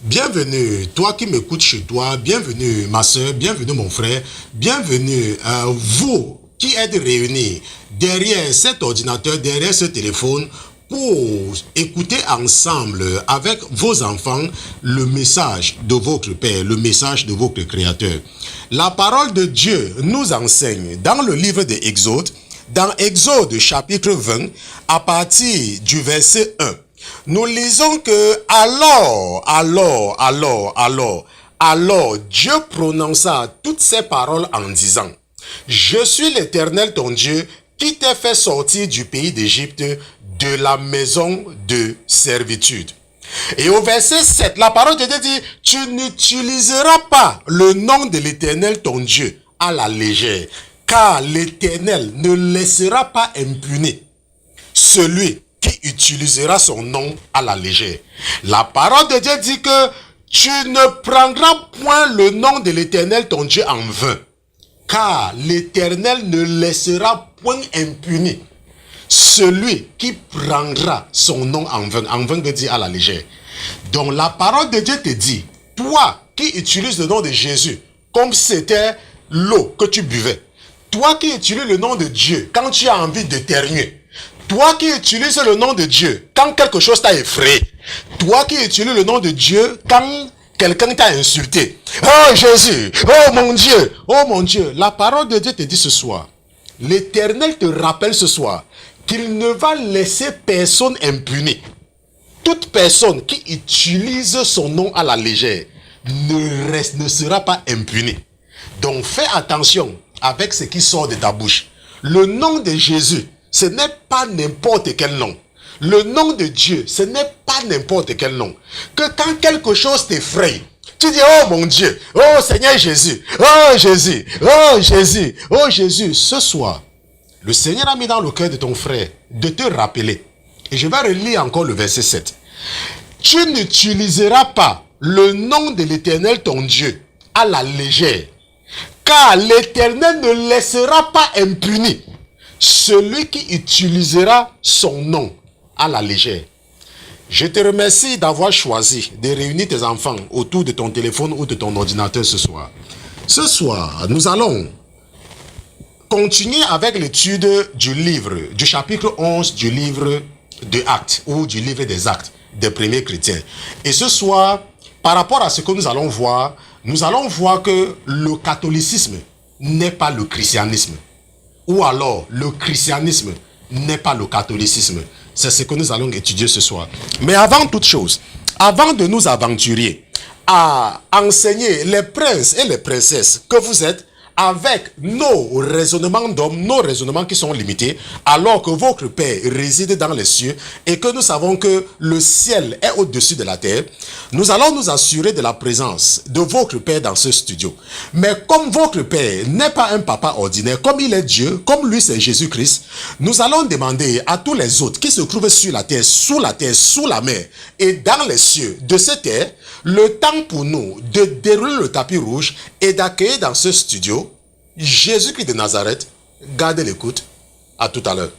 Bienvenue, toi qui m'écoutes chez toi, bienvenue ma soeur, bienvenue mon frère, bienvenue vous qui êtes réunis derrière cet ordinateur, derrière ce téléphone pour écouter ensemble avec vos enfants le message de votre Père, le message de votre Créateur. La parole de Dieu nous enseigne dans le livre de Exode, dans Exode chapitre 20, à partir du verset 1. Nous lisons que alors Dieu prononça toutes ces paroles en disant: Je suis l'Éternel ton Dieu qui t'ai fait sortir du pays d'Égypte, de la maison de servitude. Et au verset 7, la parole de Dieu dit: Tu n'utiliseras pas le nom de l'Éternel ton Dieu à la légère, car l'Éternel ne laissera pas impuni celui qui utilisera son nom à la légère. La parole de Dieu dit que tu ne prendras point le nom de l'Éternel ton Dieu en vain, car l'Éternel ne laissera point impuni celui qui prendra son nom en vain. En vain veut dire à la légère. Donc la parole de Dieu te dit, toi qui utilises le nom de Jésus comme si c'était l'eau que tu buvais, toi qui utilises le nom de Dieu quand tu as envie d'éternuer, toi qui utilises le nom de Dieu quand quelque chose t'a effrayé, toi qui utilises le nom de Dieu quand quelqu'un t'a insulté, oh Jésus, oh mon Dieu, la parole de Dieu te dit ce soir, l'Éternel te rappelle ce soir qu'il ne va laisser personne impuni. Toute personne qui utilise son nom à la légère ne sera pas impunie. Donc fais attention avec ce qui sort de ta bouche. Le nom de Jésus, ce n'est pas n'importe quel nom. Le nom de Dieu, ce n'est pas n'importe quel nom. Que quand quelque chose t'effraie, tu dis, oh mon Dieu, oh Seigneur Jésus, oh Jésus, oh Jésus, oh Jésus. Ce soir, le Seigneur a mis dans le cœur de ton frère de te rappeler. Et je vais relire encore le verset 7. Tu n'utiliseras pas le nom de l'Éternel ton Dieu à la légère, car l'Éternel ne laissera pas impuni celui qui utilisera son nom à la légère. Je te remercie d'avoir choisi de réunir tes enfants autour de ton téléphone ou de ton ordinateur ce soir. Ce soir, nous allons continuer avec l'étude du livre, du chapitre 11 du livre de Actes ou du livre des Actes des premiers chrétiens. Et ce soir, par rapport à ce que nous allons voir que le catholicisme n'est pas le christianisme. Ou alors, le christianisme n'est pas le catholicisme. C'est ce que nous allons étudier ce soir. Mais avant toute chose, avant de nous aventurer à enseigner les princes et les princesses que vous êtes, avec nos raisonnements d'hommes, nos raisonnements qui sont limités, alors que votre Père réside dans les cieux et que nous savons que le ciel est au-dessus de la terre, nous allons nous assurer de la présence de votre Père dans ce studio. Mais comme votre Père n'est pas un papa ordinaire, comme il est Dieu, comme lui c'est Jésus-Christ, nous allons demander à tous les autres qui se trouvent sur la terre, sous la mer et dans les cieux de cette terre, le temps pour nous de dérouler le tapis rouge et d'accueillir dans ce studio Jésus-Christ de Nazareth. Gardez l'écoute. À tout à l'heure.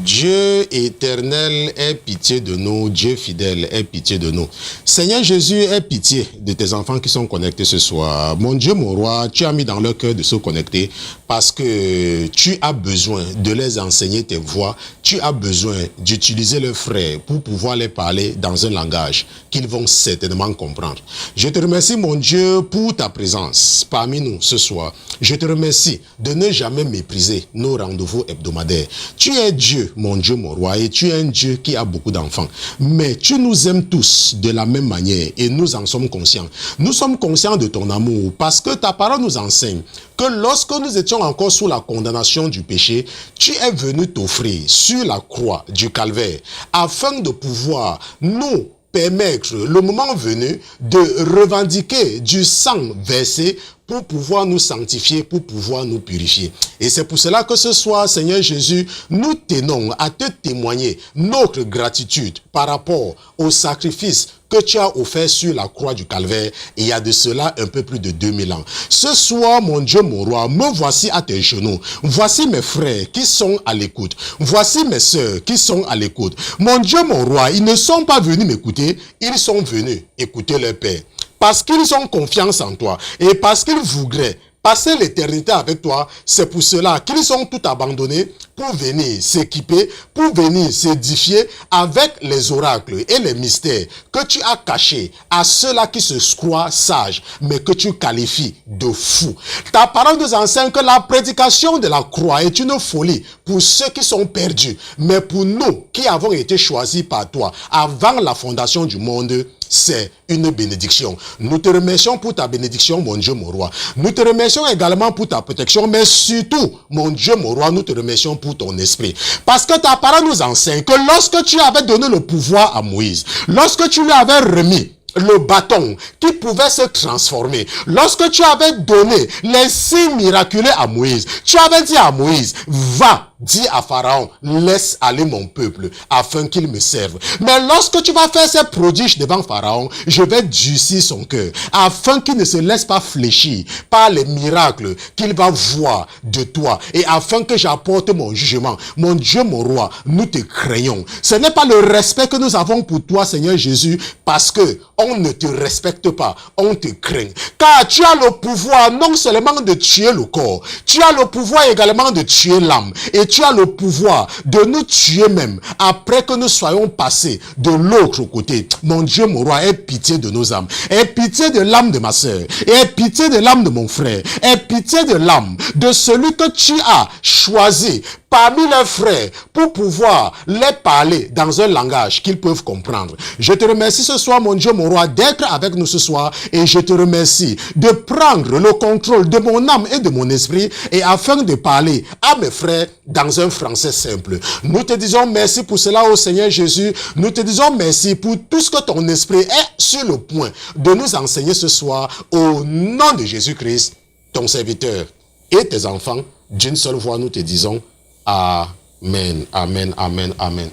Dieu éternel, aie pitié de nous. Dieu fidèle, aie pitié de nous. Seigneur Jésus, aie pitié de tes enfants qui sont connectés ce soir. Mon Dieu, mon roi, tu as mis dans leur cœur de se connecter parce que tu as besoin de les enseigner tes voix. Tu as besoin d'utiliser leurs frères pour pouvoir les parler dans un langage qu'ils vont certainement comprendre. Je te remercie, mon Dieu, pour ta présence parmi nous ce soir. Je te remercie de ne jamais mépriser nos rendez-vous hebdomadaires. Tu es Dieu, mon Dieu, mon roi, et tu es un Dieu qui a beaucoup d'enfants. Mais tu nous aimes tous de la même manière et nous en sommes conscients. Nous sommes conscients de ton amour parce que ta parole nous enseigne que lorsque nous étions encore sous la condamnation du péché, tu es venu t'offrir sur la croix du calvaire afin de pouvoir nous permettre, le moment venu, de revendiquer du sang versé pour pouvoir nous sanctifier, pour pouvoir nous purifier. Et c'est pour cela que ce soir, Seigneur Jésus, nous tenons à te témoigner notre gratitude par rapport au sacrifice que tu as offert sur la croix du Calvaire il y a de cela un peu plus de 2000 ans. Ce soir, mon Dieu, mon roi, me voici à tes genoux. Voici mes frères qui sont à l'écoute. Voici mes sœurs qui sont à l'écoute. Mon Dieu, mon roi, ils ne sont pas venus m'écouter, ils sont venus écouter leur Père. Parce qu'ils ont confiance en toi et parce qu'ils voudraient passer l'éternité avec toi, c'est pour cela qu'ils ont tout abandonné pour venir s'équiper, pour venir s'édifier avec les oracles et les mystères que tu as cachés à ceux-là qui se croient sages, mais que tu qualifies de fous. Ta parole nous enseigne que la prédication de la croix est une folie pour ceux qui sont perdus, mais pour nous qui avons été choisis par toi avant la fondation du monde, c'est une bénédiction. Nous te remercions pour ta bénédiction, mon Dieu, mon roi. Nous te remercions également pour ta protection, mais surtout, mon Dieu, mon roi, nous te remercions pour ton esprit. Parce que ta parole nous enseigne que lorsque tu avais donné le pouvoir à Moïse, lorsque tu lui avais remis le bâton qui pouvait se transformer, lorsque tu avais donné les signes miraculeux à Moïse, tu avais dit à Moïse, va, dis à Pharaon, laisse aller mon peuple afin qu'il me serve. Mais lorsque tu vas faire ces prodiges devant Pharaon, je vais durcir son cœur afin qu'il ne se laisse pas fléchir par les miracles qu'il va voir de toi et afin que j'apporte mon jugement. Mon Dieu, mon roi, nous te craignons. Ce n'est pas le respect que nous avons pour toi, Seigneur Jésus, parce que on ne te respecte pas, on te craint. Car tu as le pouvoir non seulement de tuer le corps, tu as le pouvoir également de tuer l'âme. Et tu as le pouvoir de nous tuer même après que nous soyons passés de l'autre côté. Mon Dieu, mon roi, aie pitié de nos âmes. Aie pitié de l'âme de ma sœur. Aie pitié de l'âme de mon frère. Aie pitié de l'âme de celui que tu as choisi parmi leurs frères pour pouvoir les parler dans un langage qu'ils peuvent comprendre. Je te remercie ce soir, mon Dieu, mon roi, d'être avec nous ce soir et je te remercie de prendre le contrôle de mon âme et de mon esprit et afin de parler à mes frères dans un français simple. Nous te disons merci pour cela, ô Seigneur Jésus. Nous te disons merci pour tout ce que ton esprit est sur le point de nous enseigner ce soir au nom de Jésus-Christ, ton serviteur et tes enfants. D'une seule voix, nous te disons Amen, amen, amen, amen.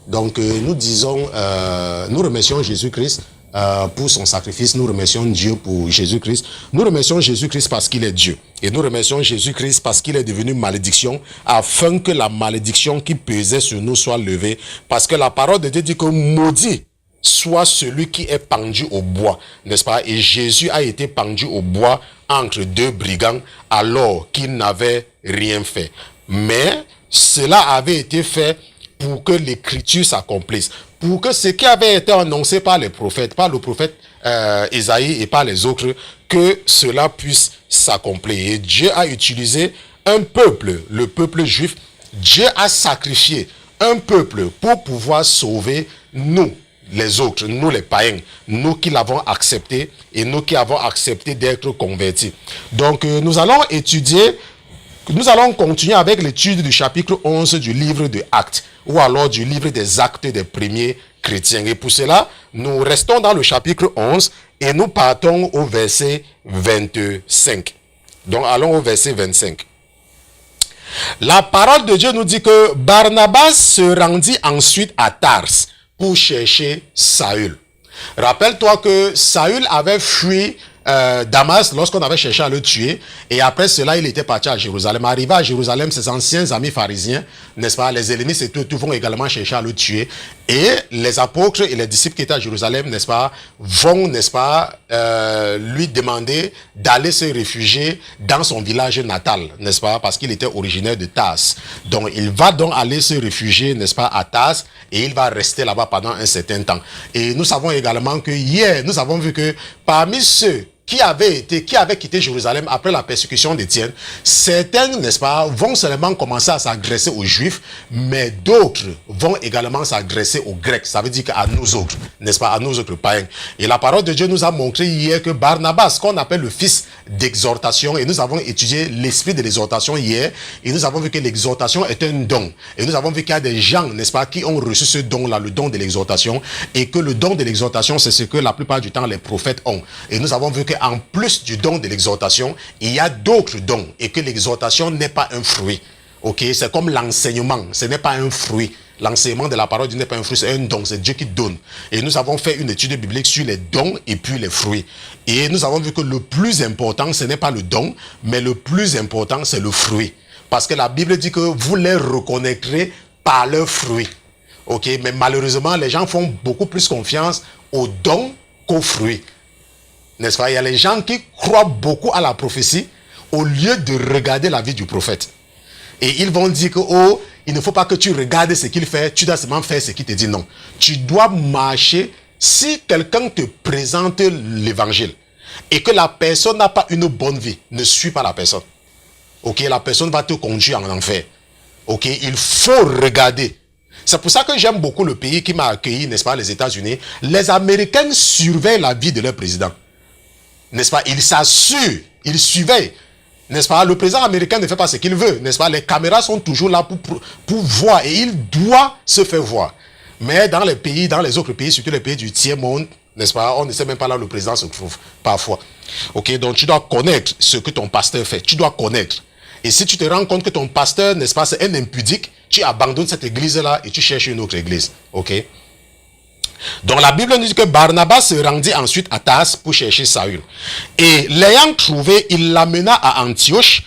Donc nous disons, nous remercions Jésus-Christ pour son sacrifice, nous remercions Dieu pour Jésus-Christ, nous remercions Jésus-Christ parce qu'il est Dieu, et nous remercions Jésus-Christ parce qu'il est devenu malédiction, afin que la malédiction qui pesait sur nous soit levée, parce que la parole de Dieu dit que maudit soit celui qui est pendu au bois, n'est-ce pas? Et Jésus a été pendu au bois entre deux brigands alors qu'il n'avait rien fait. Mais cela avait été fait pour que l'écriture s'accomplisse, pour que ce qui avait été annoncé par les prophètes, par le prophète Isaïe et par les autres, que cela puisse s'accomplir. Et Dieu a utilisé un peuple, le peuple juif. Dieu a sacrifié un peuple pour pouvoir sauver nous, les autres, nous les païens, nous qui l'avons accepté et nous qui avons accepté d'être convertis. Donc nous allons continuer avec l'étude du chapitre 11 du livre de Actes, ou alors du livre des Actes des premiers chrétiens. Et pour cela, nous restons dans le chapitre 11 et nous partons au verset 25. Donc allons au verset 25. La parole de Dieu nous dit que Barnabas se rendit ensuite à Tars pour chercher Saül. Rappelle-toi que Saül avait fui Damas lorsqu'on avait cherché à le tuer, et après cela il était parti à Jérusalem. Arrivé à Jérusalem, ses anciens amis pharisiens, n'est-ce pas, les ennemis c'est tout vont également chercher à le tuer, et les apôtres et les disciples qui étaient à Jérusalem, n'est-ce pas, vont, n'est-ce pas, lui demander d'aller se réfugier dans son village natal, n'est-ce pas, parce qu'il était originaire de Tars. Donc il va donc aller se réfugier, n'est-ce pas, à Tars, et il va rester là-bas pendant un certain temps. Et nous savons également que hier, nous avons vu que parmi ceux qui avaient quitté Jérusalem après la persécution d'Étienne, certains, n'est-ce pas, vont seulement commencer à s'agresser aux Juifs, mais d'autres vont également s'agresser aux Grecs. Ça veut dire qu'à nous autres, n'est-ce pas, à nous autres païens. Et la parole de Dieu nous a montré hier que Barnabas, qu'on appelle le fils d'exhortation, et nous avons étudié l'esprit de l'exhortation hier, et nous avons vu que l'exhortation est un don. Et nous avons vu qu'il y a des gens, n'est-ce pas, qui ont reçu ce don-là, le don de l'exhortation, et que le don de l'exhortation, c'est ce que la plupart du temps les prophètes ont. Et nous avons vu que en plus du don de l'exhortation, il y a d'autres dons et que l'exhortation n'est pas un fruit. Ok, c'est comme l'enseignement, ce n'est pas un fruit. L'enseignement de la parole de Dieu n'est pas un fruit, c'est un don, c'est Dieu qui donne. Et nous avons fait une étude biblique sur les dons et puis les fruits. Et nous avons vu que le plus important, ce n'est pas le don, mais le plus important, c'est le fruit. Parce que la Bible dit que vous les reconnaîtrez par leurs fruits. Ok, mais malheureusement, les gens font beaucoup plus confiance aux dons qu'aux fruits. N'est-ce pas? Il y a les gens qui croient beaucoup à la prophétie au lieu de regarder la vie du prophète. Et ils vont dire que, oh, il ne faut pas que tu regardes ce qu'il fait, tu dois seulement faire ce qu'il te dit. Non. Tu dois marcher. Si quelqu'un te présente l'évangile et que la personne n'a pas une bonne vie, ne suis pas la personne. Ok, la personne va te conduire en enfer. Ok, il faut regarder. C'est pour ça que j'aime beaucoup le pays qui m'a accueilli, n'est-ce pas, les États-Unis. Les Américains surveillent la vie de leur président. N'est-ce pas? Ils s'assurent, ils surveillent. N'est-ce pas? Le président américain ne fait pas ce qu'il veut, n'est-ce pas? Les caméras sont toujours là pour voir et il doit se faire voir. Mais dans les pays, dans les autres pays, surtout les pays du tiers-monde, n'est-ce pas? On ne sait même pas là où le président se trouve, parfois. Ok, donc tu dois connaître ce que ton pasteur fait. Tu dois connaître. Et si tu te rends compte que ton pasteur, n'est-ce pas, c'est un impudique, tu abandonnes cette église-là et tu cherches une autre église. Ok? Donc la Bible nous dit que Barnabas se rendit ensuite à Tars pour chercher Saül. Et l'ayant trouvé, il l'amena à Antioche.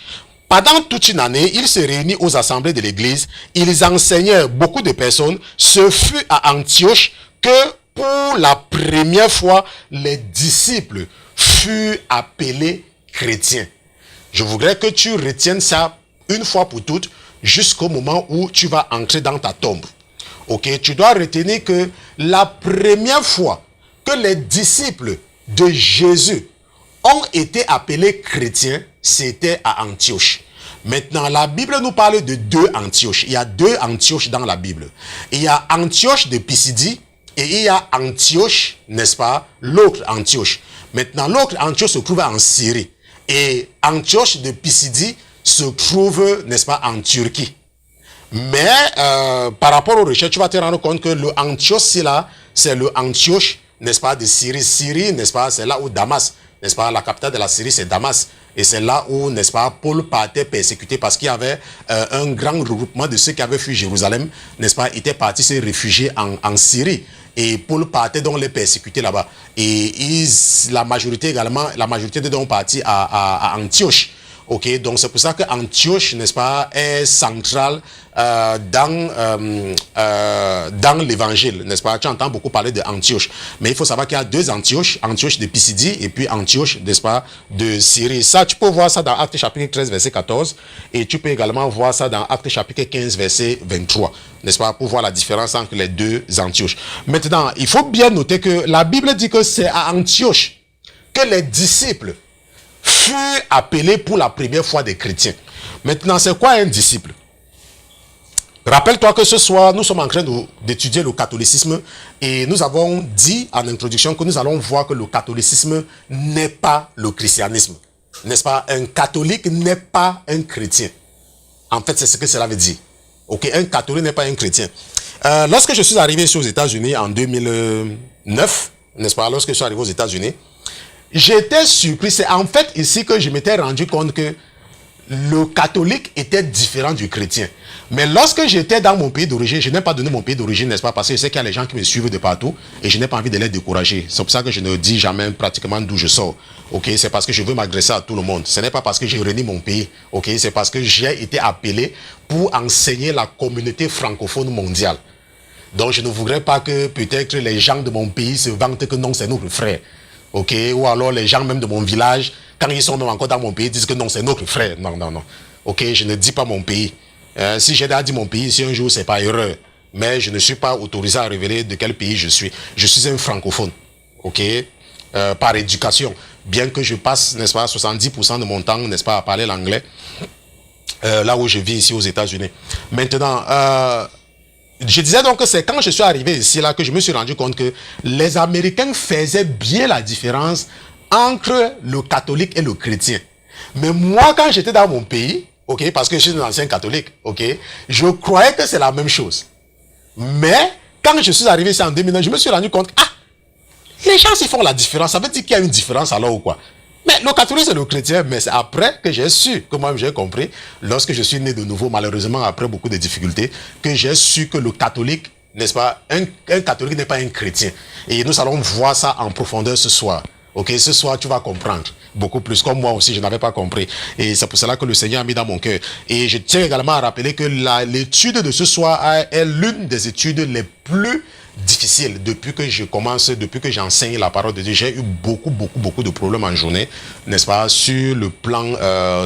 Pendant toute une année, il se réunit aux assemblées de l'église. Ils enseignaient beaucoup de personnes. Ce fut à Antioche que pour la première fois, les disciples furent appelés chrétiens. Je voudrais que tu retiennes ça une fois pour toutes jusqu'au moment où tu vas entrer dans ta tombe. Ok, tu dois retenir que la première fois que les disciples de Jésus ont été appelés chrétiens, c'était à Antioche. Maintenant, la Bible nous parle de deux Antioches. Il y a deux Antioches dans la Bible. Il y a Antioche de Pisidie et il y a Antioche, n'est-ce pas, l'autre Antioche. Maintenant, l'autre Antioche se trouve en Syrie. Et Antioche de Pisidie se trouve, n'est-ce pas, en Turquie. Mais par rapport aux recherches, tu vas te rendre compte que le Antioche, c'est le Antioche, n'est-ce pas, de Syrie. Syrie, n'est-ce pas, c'est là où Damas, n'est-ce pas, la capitale de la Syrie, c'est Damas. Et c'est là où, n'est-ce pas, Paul partait persécuté parce qu'il y avait un grand regroupement de ceux qui avaient fui Jérusalem, n'est-ce pas, étaient partis se réfugier en Syrie. Et Paul partait donc les persécuter là-bas. Et la majorité de donc partis à Antioche. Ok, donc c'est pour ça que Antioche, n'est-ce pas, est centrale dans l'évangile, n'est-ce pas? Tu entends beaucoup parler de Antioche, mais il faut savoir qu'il y a deux Antioches, Antioche de Pisidie et puis Antioche, n'est-ce pas, de Syrie. Ça, tu peux voir ça dans Actes chapitre 13, verset 14, et tu peux également voir ça dans Actes chapitre 15, verset 23, n'est-ce pas, pour voir la différence entre les deux Antioches. Maintenant, il faut bien noter que la Bible dit que c'est à Antioche que les disciples furent appelés pour la première fois des chrétiens. Maintenant, c'est quoi un disciple? Rappelle-toi que ce soir, nous sommes en train d'étudier le catholicisme et nous avons dit en introduction que nous allons voir que le catholicisme n'est pas le christianisme. N'est-ce pas? Un catholique n'est pas un chrétien. En fait, c'est ce que cela veut dire. Ok, un catholique n'est pas un chrétien. Lorsque je suis arrivé ici aux États-Unis en 2009, n'est-ce pas? Lorsque je suis arrivé aux États-Unis, j'étais surpris. C'est en fait ici que je m'étais rendu compte que le catholique était différent du chrétien. Mais lorsque j'étais dans mon pays d'origine, je n'ai pas donné mon pays d'origine, n'est-ce pas? Parce que je sais qu'il y a les gens qui me suivent de partout et je n'ai pas envie de les décourager. C'est pour ça que je ne dis jamais pratiquement d'où je sors. Ok, c'est parce que je veux m'adresser à tout le monde. Ce n'est pas parce que j'ai renié mon pays. Ok, c'est parce que j'ai été appelé pour enseigner la communauté francophone mondiale. Donc je ne voudrais pas que peut-être les gens de mon pays se vantent que non, c'est notre frère. Ok, ou alors les gens même de mon village, quand ils sont même encore dans mon pays, disent que non, c'est notre frère. Non, non, non. Ok, je ne dis pas mon pays. Si j'ai déjà dit mon pays, si un jour, c'est pas erreur. Mais je ne suis pas autorisé à révéler de quel pays je suis. Je suis un francophone. Ok, par éducation. Bien que je passe, n'est-ce pas, 70% de mon temps, n'est-ce pas, à parler l'anglais. Là où je vis ici aux États-Unis. Maintenant, je disais donc que c'est quand je suis arrivé ici là que je me suis rendu compte que les Américains faisaient bien la différence entre le catholique et le chrétien. Mais moi, quand j'étais dans mon pays, ok, parce que je suis un ancien catholique, ok, je croyais que c'est la même chose. Mais quand je suis arrivé ici en 2009, je me suis rendu compte, ah, les gens s'y font la différence. Ça veut dire qu'il y a une différence alors ou quoi? Mais le catholique, c'est le chrétien, mais c'est après que j'ai su, que moi j'ai compris, lorsque je suis né de nouveau, malheureusement, après beaucoup de difficultés, que j'ai su que le catholique, n'est-ce pas, un catholique n'est pas un chrétien. Et nous allons voir ça en profondeur ce soir. Ok, ce soir, tu vas comprendre beaucoup plus. Comme moi aussi, je n'avais pas compris. Et c'est pour cela que le Seigneur a mis dans mon cœur. Et je tiens également à rappeler que l'étude de ce soir est l'une des études les plus difficiles depuis que je commence, depuis que j'enseigne la parole de Dieu. J'ai eu beaucoup de problèmes en journée, n'est-ce pas, sur le plan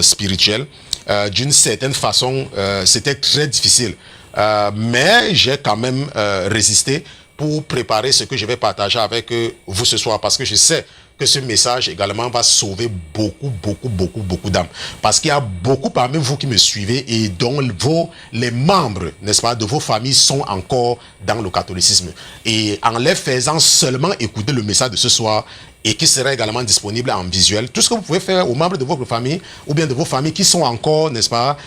spirituel. D'une certaine façon, c'était très difficile. Mais j'ai quand même résisté pour préparer ce que je vais partager avec vous ce soir, parce que je sais que ce message également va sauver beaucoup d'âmes. Parce qu'il y a beaucoup parmi vous qui me suivez et dont les membres, n'est-ce pas, de vos familles sont encore dans le catholicisme. Et en les faisant seulement écouter le message de ce soir, et qui sera également disponible en visuel, tout ce que vous pouvez faire aux membres de votre famille, ou bien de vos familles qui sont encore, n'est-ce pas,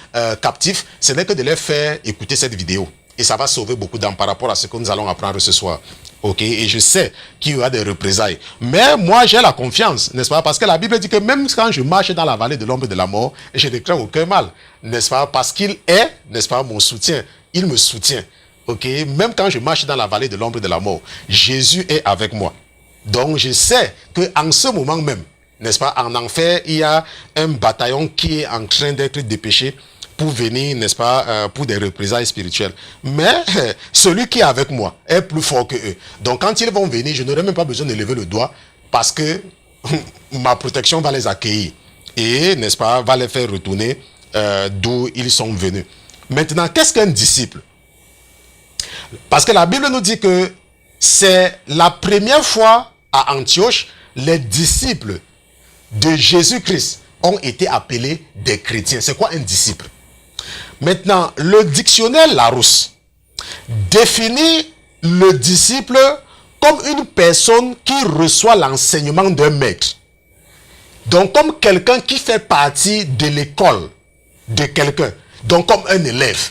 captifs, ce n'est que de les faire écouter cette vidéo. Et ça va sauver beaucoup d'âmes par rapport à ce que nous allons apprendre ce soir. Ok, et je sais qu'il y aura des représailles. Mais moi, j'ai la confiance, n'est-ce pas? Parce que la Bible dit que même quand je marche dans la vallée de l'ombre de la mort, je ne crains aucun mal, n'est-ce pas? Parce qu'il est, n'est-ce pas, mon soutien. Il me soutient. Ok, même quand je marche dans la vallée de l'ombre de la mort, Jésus est avec moi. Donc, je sais qu'en ce moment même, n'est-ce pas, en enfer, il y a un bataillon qui est en train d'être dépêché pour venir, n'est-ce pas, pour des représailles spirituelles. Mais celui qui est avec moi est plus fort que eux. Donc quand ils vont venir, je n'aurai même pas besoin de lever le doigt parce que ma protection va les accueillir. Et, n'est-ce pas, va les faire retourner d'où ils sont venus. Maintenant, qu'est-ce qu'un disciple? Parce que la Bible nous dit que c'est la première fois à Antioche, les disciples de Jésus-Christ ont été appelés des chrétiens. C'est quoi un disciple? Maintenant, le dictionnaire Larousse définit le disciple comme une personne qui reçoit l'enseignement d'un maître. Donc, comme quelqu'un qui fait partie de l'école de quelqu'un. Donc, comme un élève.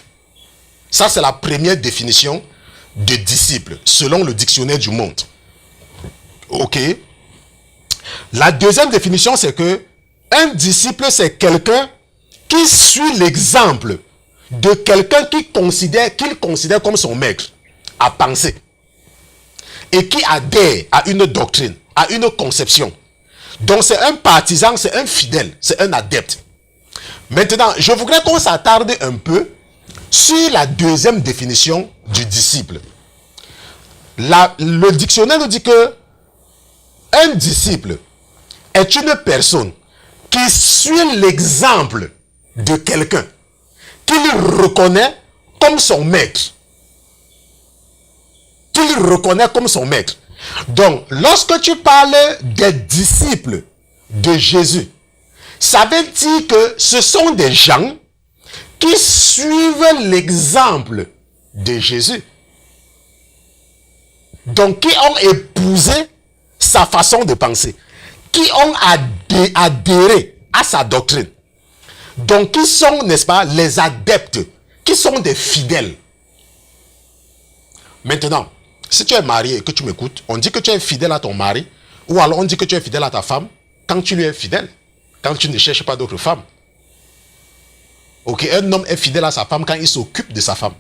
Ça, c'est la première définition de disciple, selon le dictionnaire du monde. Ok? La deuxième définition, c'est que un disciple, c'est quelqu'un qui suit l'exemple de quelqu'un qu'il considère comme son maître à penser et qui adhère à une doctrine, à une conception. Donc c'est un partisan, c'est un fidèle, c'est un adepte. Maintenant, je voudrais qu'on s'attarde un peu sur la deuxième définition du disciple. Le dictionnaire nous dit que un disciple est une personne qui suit l'exemple de quelqu'un qu'il reconnaît comme son maître. Qu'il reconnaît comme son maître. Donc, lorsque tu parles des disciples de Jésus, ça veut dire que ce sont des gens qui suivent l'exemple de Jésus. Donc, qui ont épousé sa façon de penser. Qui ont adhéré à sa doctrine. Donc, qui sont, n'est-ce pas, les adeptes, qui sont des fidèles. Maintenant, si tu es marié et que tu m'écoutes, on dit que tu es fidèle à ton mari, ou alors on dit que tu es fidèle à ta femme, quand tu lui es fidèle, quand tu ne cherches pas d'autres femmes. Ok, un homme est fidèle à sa femme quand il s'occupe de sa femme.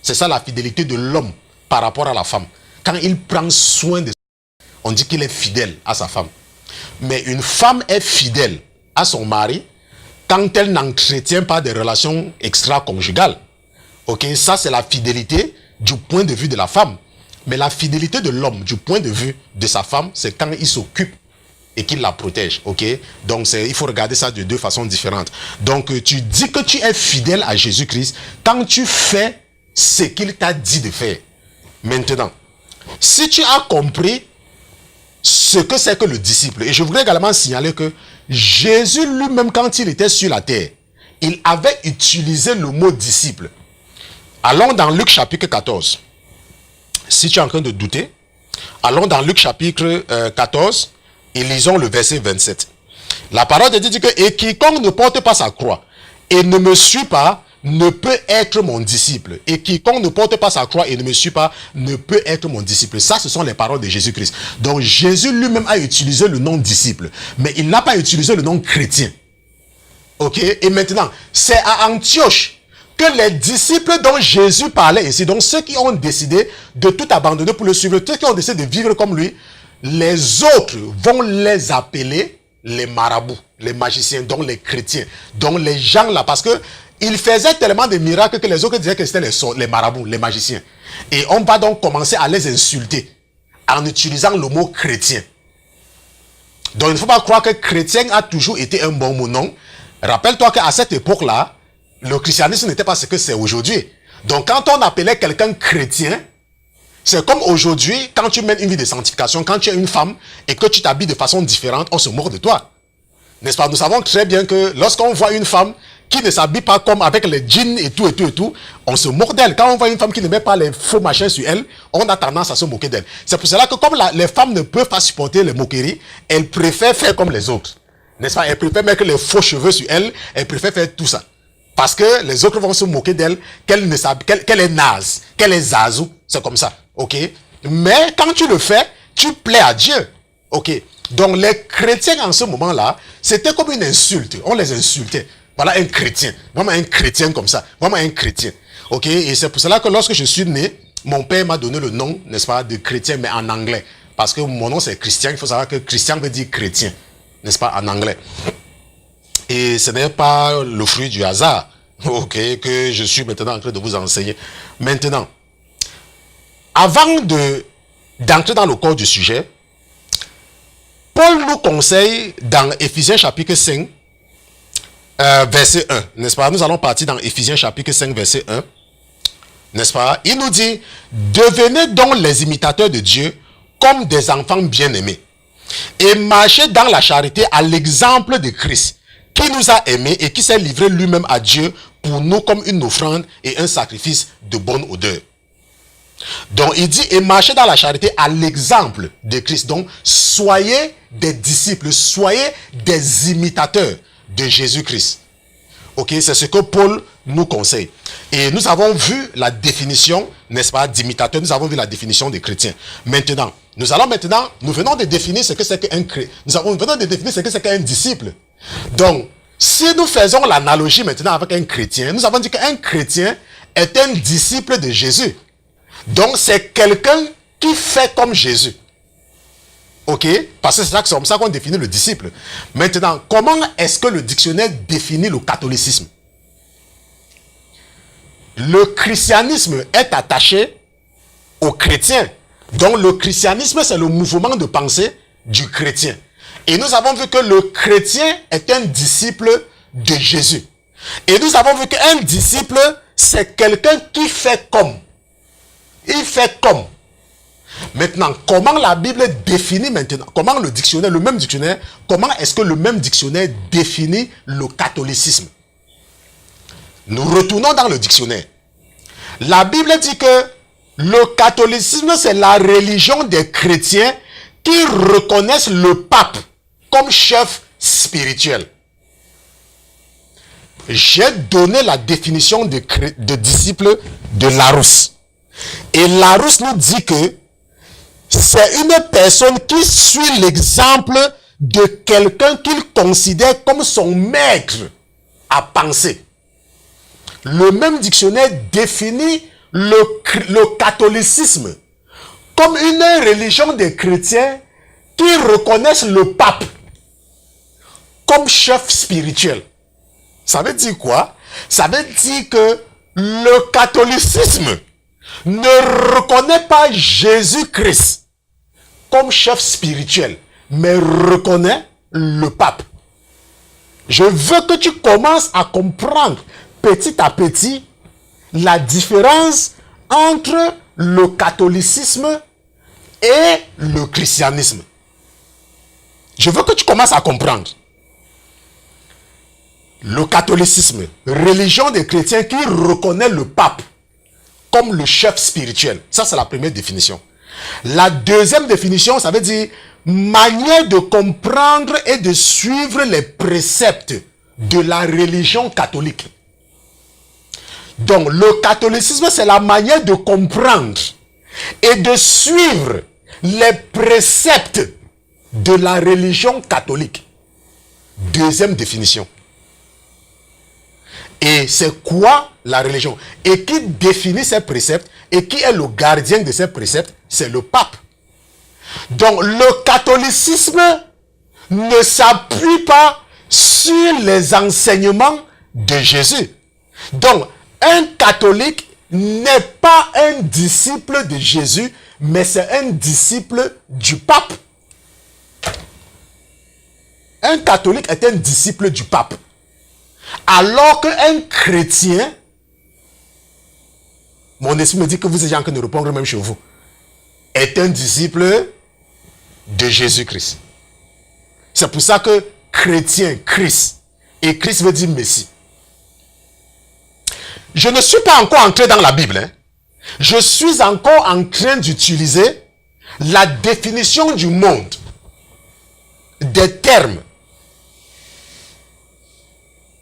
C'est ça la fidélité de l'homme par rapport à la femme. Quand il prend soin de sa femme, on dit qu'il est fidèle à sa femme. Mais une femme est fidèle à son mari quand elle n'entretient pas des relations extra-conjugales. Ok, ça c'est la fidélité du point de vue de la femme. Mais la fidélité de l'homme du point de vue de sa femme, c'est quand il s'occupe et qu'il la protège. Ok, donc il faut regarder ça de deux façons différentes. Donc tu dis que tu es fidèle à Jésus-Christ quand tu fais ce qu'il t'a dit de faire. Maintenant, si tu as compris ce que c'est que le disciple, et je voudrais également signaler que Jésus lui-même, quand il était sur la terre, il avait utilisé le mot disciple. Allons dans Luc chapitre 14. Si tu es en train de douter, allons dans Luc chapitre 14 et lisons le verset 27. La parole de Dieu dit que « Et quiconque ne porte pas sa croix et ne me suit pas ne peut être mon disciple. Et quiconque ne porte pas sa croix et ne me suit pas ne peut être mon disciple. Ça, ce sont les paroles de Jésus-Christ. Donc Jésus lui-même a utilisé le nom disciple, mais il n'a pas utilisé le nom chrétien. Ok? Et maintenant, c'est à Antioche que les disciples dont Jésus parlait ici, donc ceux qui ont décidé de tout abandonner pour le suivre, ceux qui ont décidé de vivre comme lui, les autres vont les appeler les marabouts, les magiciens, donc les chrétiens, donc les gens là, parce que ils faisaient tellement de miracles que les autres disaient que c'était les marabouts, les magiciens. Et on va donc commencer à les insulter en utilisant le mot chrétien. Donc il ne faut pas croire que chrétien a toujours été un bon mot, non. Rappelle-toi qu'à cette époque-là, le christianisme n'était pas ce que c'est aujourd'hui. Donc quand on appelait quelqu'un chrétien, c'est comme aujourd'hui, quand tu mènes une vie de sanctification, quand tu es une femme et que tu t'habilles de façon différente, on se moque de toi. N'est-ce pas? Nous savons très bien que lorsqu'on voit une femme qui ne s'habille pas comme avec les jeans et tout, on se moque d'elle. Quand on voit une femme qui ne met pas les faux machins sur elle, on a tendance à se moquer d'elle. C'est pour cela que comme les femmes ne peuvent pas supporter les moqueries, elles préfèrent faire comme les autres. N'est-ce pas? Elles préfèrent mettre les faux cheveux sur elle, elles préfèrent faire tout ça. Parce que les autres vont se moquer d'elle, qu'elle est naze, qu'elle est zazou, c'est comme ça. Ok? Mais quand tu le fais, tu plais à Dieu. Ok? Donc les chrétiens en ce moment-là, c'était comme une insulte. On les insultait. Voilà un chrétien. Vraiment un chrétien comme ça. Vraiment un chrétien. Ok? Et c'est pour cela que lorsque je suis né, mon père m'a donné le nom, n'est-ce pas, de chrétien, mais en anglais. Parce que mon nom c'est Christian. Il faut savoir que Christian veut dire chrétien. N'est-ce pas, en anglais. Et ce n'est pas le fruit du hasard. Ok? Que je suis maintenant en train de vous enseigner. Maintenant, avant d'entrer dans le corps du sujet, Paul nous conseille dans Éphésiens chapitre 5, verset 1, n'est-ce pas? Nous allons partir dans Éphésiens chapitre 5, verset 1, n'est-ce pas? Il nous dit, devenez donc les imitateurs de Dieu comme des enfants bien-aimés et marchez dans la charité à l'exemple de Christ, qui nous a aimés et qui s'est livré lui-même à Dieu pour nous comme une offrande et un sacrifice de bonne odeur. Donc il dit, et marchez dans la charité à l'exemple de Christ. Donc soyez des disciples, soyez des imitateurs de Jésus-Christ. Ok, c'est ce que Paul nous conseille. Et nous avons vu la définition, n'est-ce pas, d'imitateur, nous avons vu la définition des chrétiens. Maintenant, nous venons de définir ce que c'est qu'un chrétien. Nous venons de définir ce que c'est qu'un disciple. Donc, si nous faisons l'analogie maintenant avec un chrétien, nous avons dit qu'un chrétien est un disciple de Jésus. Donc, c'est quelqu'un qui fait comme Jésus. Ok? Parce que c'est comme ça qu'on définit le disciple. Maintenant, comment est-ce que le dictionnaire définit le catholicisme? Le christianisme est attaché aux chrétiens. Donc, le christianisme, c'est le mouvement de pensée du chrétien. Et nous avons vu que le chrétien est un disciple de Jésus. Et nous avons vu qu'un disciple, c'est quelqu'un qui fait comme. Il fait comme. Maintenant, comment la Bible définit maintenant, comment le dictionnaire, le même dictionnaire, comment est-ce que le même dictionnaire définit le catholicisme? Nous retournons dans le dictionnaire. La Bible dit que le catholicisme, c'est la religion des chrétiens qui reconnaissent le pape comme chef spirituel. J'ai donné la définition de disciple de Larousse. Et Larousse nous dit que c'est une personne qui suit l'exemple de quelqu'un qu'il considère comme son maître à penser. Le même dictionnaire définit le catholicisme comme une religion des chrétiens qui reconnaissent le pape comme chef spirituel. Ça veut dire quoi? Ça veut dire que le catholicisme ne reconnaît pas Jésus-Christ comme chef spirituel, mais reconnaît le pape. Je veux que tu commences à comprendre petit à petit la différence entre le catholicisme et le christianisme. Je veux que tu commences à comprendre. Le catholicisme, religion des chrétiens qui reconnaît le pape comme le chef spirituel. Ça, c'est la première définition. La deuxième définition, ça veut dire manière de comprendre et de suivre les préceptes de la religion catholique. Donc, le catholicisme, c'est la manière de comprendre et de suivre les préceptes de la religion catholique. Deuxième définition. Et c'est quoi la religion? Et qui définit ces préceptes? Et qui est le gardien de ces préceptes? C'est le pape. Donc, le catholicisme ne s'appuie pas sur les enseignements de Jésus. Donc, un catholique n'est pas un disciple de Jésus, mais c'est un disciple du pape. Un catholique est un disciple du pape. Alors qu'un chrétien, mon esprit me dit que vous êtes en train de répondre même chez vous, est un disciple de Jésus-Christ. C'est pour ça que chrétien, Christ, et Christ veut dire Messie. Je ne suis pas encore entré dans la Bible. Je suis encore en train d'utiliser la définition du monde, des termes.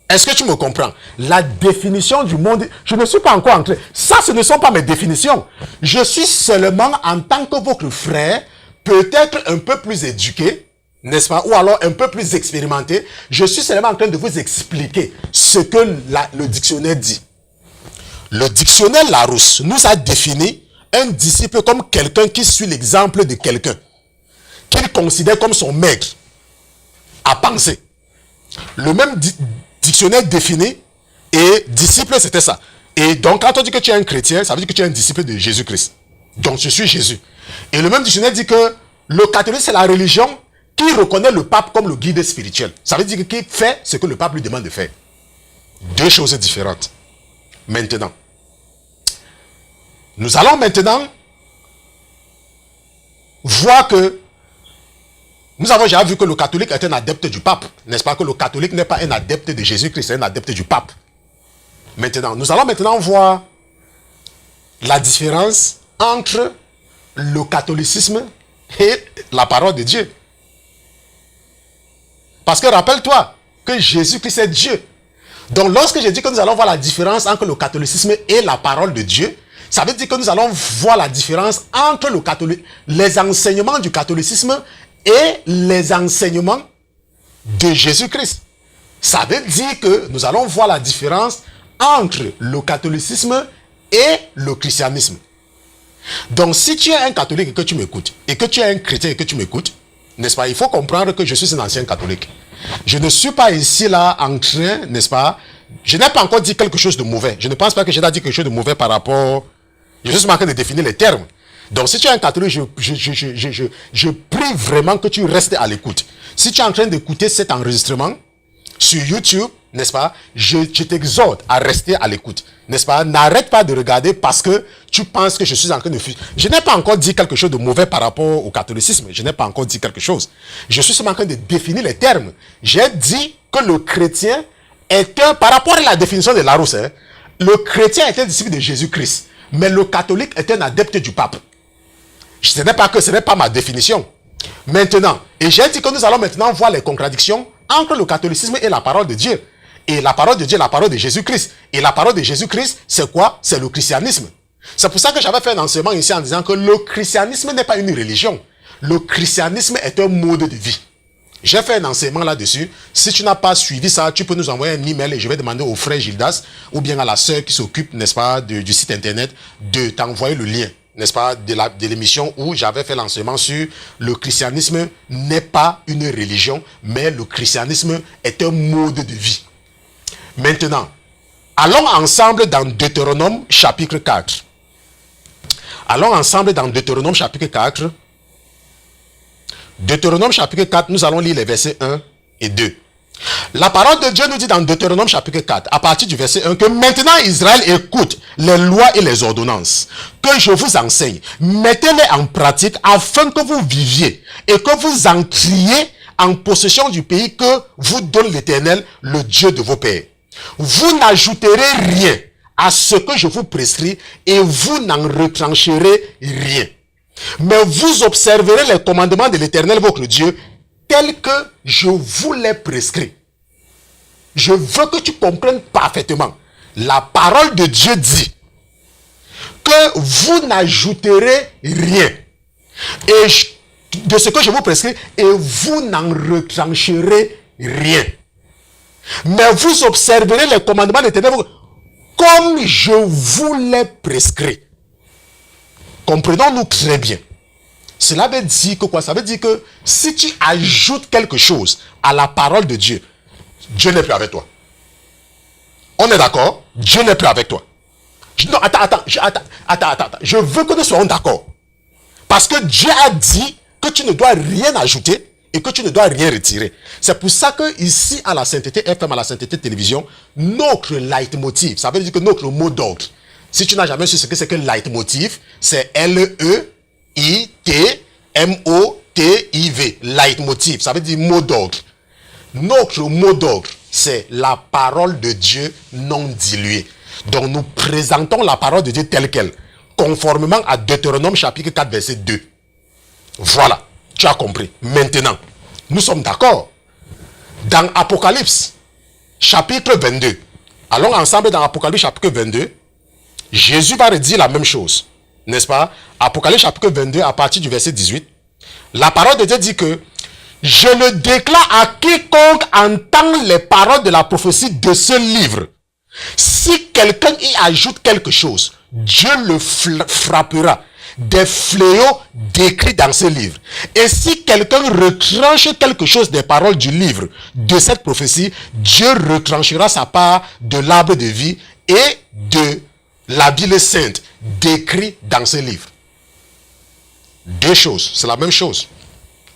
Est-ce que tu me comprends? La définition du monde, je ne suis pas encore entré. Ça, ce ne sont pas mes définitions. Je suis seulement, en tant que votre frère, peut-être un peu plus éduqué, n'est-ce pas? Ou alors un peu plus expérimenté. Je suis seulement en train de vous expliquer ce que le dictionnaire dit. Le dictionnaire Larousse nous a défini un disciple comme quelqu'un qui suit l'exemple de quelqu'un, qu'il considère comme son maître à penser. Le même dictionnaire défini et disciple, c'était ça. Et donc, quand on dit que tu es un chrétien, ça veut dire que tu es un disciple de Jésus-Christ. Donc, je suis Jésus. Et le même dictionnaire dit que le catholique, c'est la religion qui reconnaît le pape comme le guide spirituel. Ça veut dire qu'il fait ce que le pape lui demande de faire. Deux choses différentes. Maintenant, nous allons maintenant voir que nous avons déjà vu que le catholique est un adepte du pape. N'est-ce pas que le catholique n'est pas un adepte de Jésus-Christ, c'est un adepte du pape. Maintenant, nous allons maintenant voir la différence entre le catholicisme et la parole de Dieu. Parce que rappelle-toi que Jésus-Christ est Dieu. Donc lorsque je dis que nous allons voir la différence entre le catholicisme et la parole de Dieu, ça veut dire que nous allons voir la différence entre les enseignements du catholicisme et les enseignements de Jésus-Christ. Ça veut dire que nous allons voir la différence entre le catholicisme et le christianisme. Donc si tu es un catholique et que tu m'écoutes, et que tu es un chrétien et que tu m'écoutes, n'est-ce pas, il faut comprendre que je suis un ancien catholique. Je ne suis pas ici là en train, n'est-ce pas, je n'ai pas encore dit quelque chose de mauvais. Je ne pense pas que j'ai dit quelque chose de mauvais par rapport, je suis en train de définir les termes. Donc si tu es un catholique, je prie vraiment que tu restes à l'écoute. Si tu es en train d'écouter cet enregistrement sur YouTube, n'est-ce pas, je t'exhorte à rester à l'écoute, n'est-ce pas. N'arrête pas de regarder parce que tu penses que je suis en train de fuir. Je n'ai pas encore dit quelque chose de mauvais par rapport au catholicisme. Je n'ai pas encore dit quelque chose. Je suis seulement en train de définir les termes. J'ai dit que le chrétien est un, par rapport à la définition de Larousse, le chrétien est un disciple de Jésus-Christ, mais le catholique est un adepte du pape. Ce n'est pas ma définition. Maintenant, et j'ai dit que nous allons maintenant voir les contradictions entre le catholicisme et la parole de Dieu. Et la parole de Dieu, la parole de Jésus-Christ. Et la parole de Jésus-Christ, c'est quoi? C'est le christianisme. C'est pour ça que j'avais fait un enseignement ici en disant que le christianisme n'est pas une religion. Le christianisme est un mode de vie. J'ai fait un enseignement là-dessus. Si tu n'as pas suivi ça, tu peux nous envoyer un email et je vais demander au frère Gildas ou bien à la sœur qui s'occupe, n'est-ce pas, du site internet de t'envoyer le lien, n'est-ce pas, de l'émission où j'avais fait l'enseignement sur le christianisme n'est pas une religion, mais le christianisme est un mode de vie. Maintenant, allons ensemble dans Deutéronome chapitre 4. Allons ensemble dans Deutéronome chapitre 4. Deutéronome chapitre 4, nous allons lire les versets 1 et 2. La parole de Dieu nous dit dans Deutéronome chapitre 4, à partir du verset 1, que maintenant Israël écoute les lois et les ordonnances que je vous enseigne. Mettez-les en pratique afin que vous viviez et que vous entriez en possession du pays que vous donne l'Éternel, le Dieu de vos pères. Vous n'ajouterez rien à ce que je vous prescris et vous n'en retrancherez rien. Mais vous observerez les commandements de l'Éternel, votre Dieu, tels que je vous les prescris. Je veux que tu comprennes parfaitement la parole de Dieu dit que vous n'ajouterez rien. Et de ce que je vous prescris, et vous n'en retrancherez rien. Mais vous observerez les commandements de l'Éternel comme je vous l'ai prescrit. Comprenons-nous très bien. Cela veut dire que quoi? Ça veut dire que si tu ajoutes quelque chose à la parole de Dieu, Dieu n'est plus avec toi. On est d'accord? Dieu n'est plus avec toi. Non, attends. Je veux que nous soyons d'accord. Parce que Dieu a dit que tu ne dois rien ajouter et que tu ne dois rien retirer. C'est pour ça que ici, à la Sainteté FM, à la Sainteté Télévision, notre leitmotiv, ça veut dire que notre mot d'ordre, si tu n'as jamais su ce que c'est que leitmotiv, c'est L-E-I-T-M-O-T-I-V. Leitmotiv, ça veut dire mot d'ordre. Notre mot d'ordre, c'est la parole de Dieu non diluée. Donc nous présentons la parole de Dieu telle qu'elle, conformément à Deutéronome chapitre 4 verset 2. Voilà, tu as compris. Maintenant, nous sommes d'accord. Dans Apocalypse chapitre 22, allons ensemble dans Apocalypse chapitre 22, Jésus va redire la même chose, n'est-ce pas? Apocalypse chapitre 22 à partir du verset 18, la parole de Dieu dit que je le déclare à quiconque entend les paroles de la prophétie de ce livre. Si quelqu'un y ajoute quelque chose, Dieu le frappera des fléaux décrits dans ce livre. Et si quelqu'un retranche quelque chose des paroles du livre de cette prophétie, Dieu retranchera sa part de l'arbre de vie et de la Bible sainte décrit dans ce livre. Deux choses, c'est la même chose.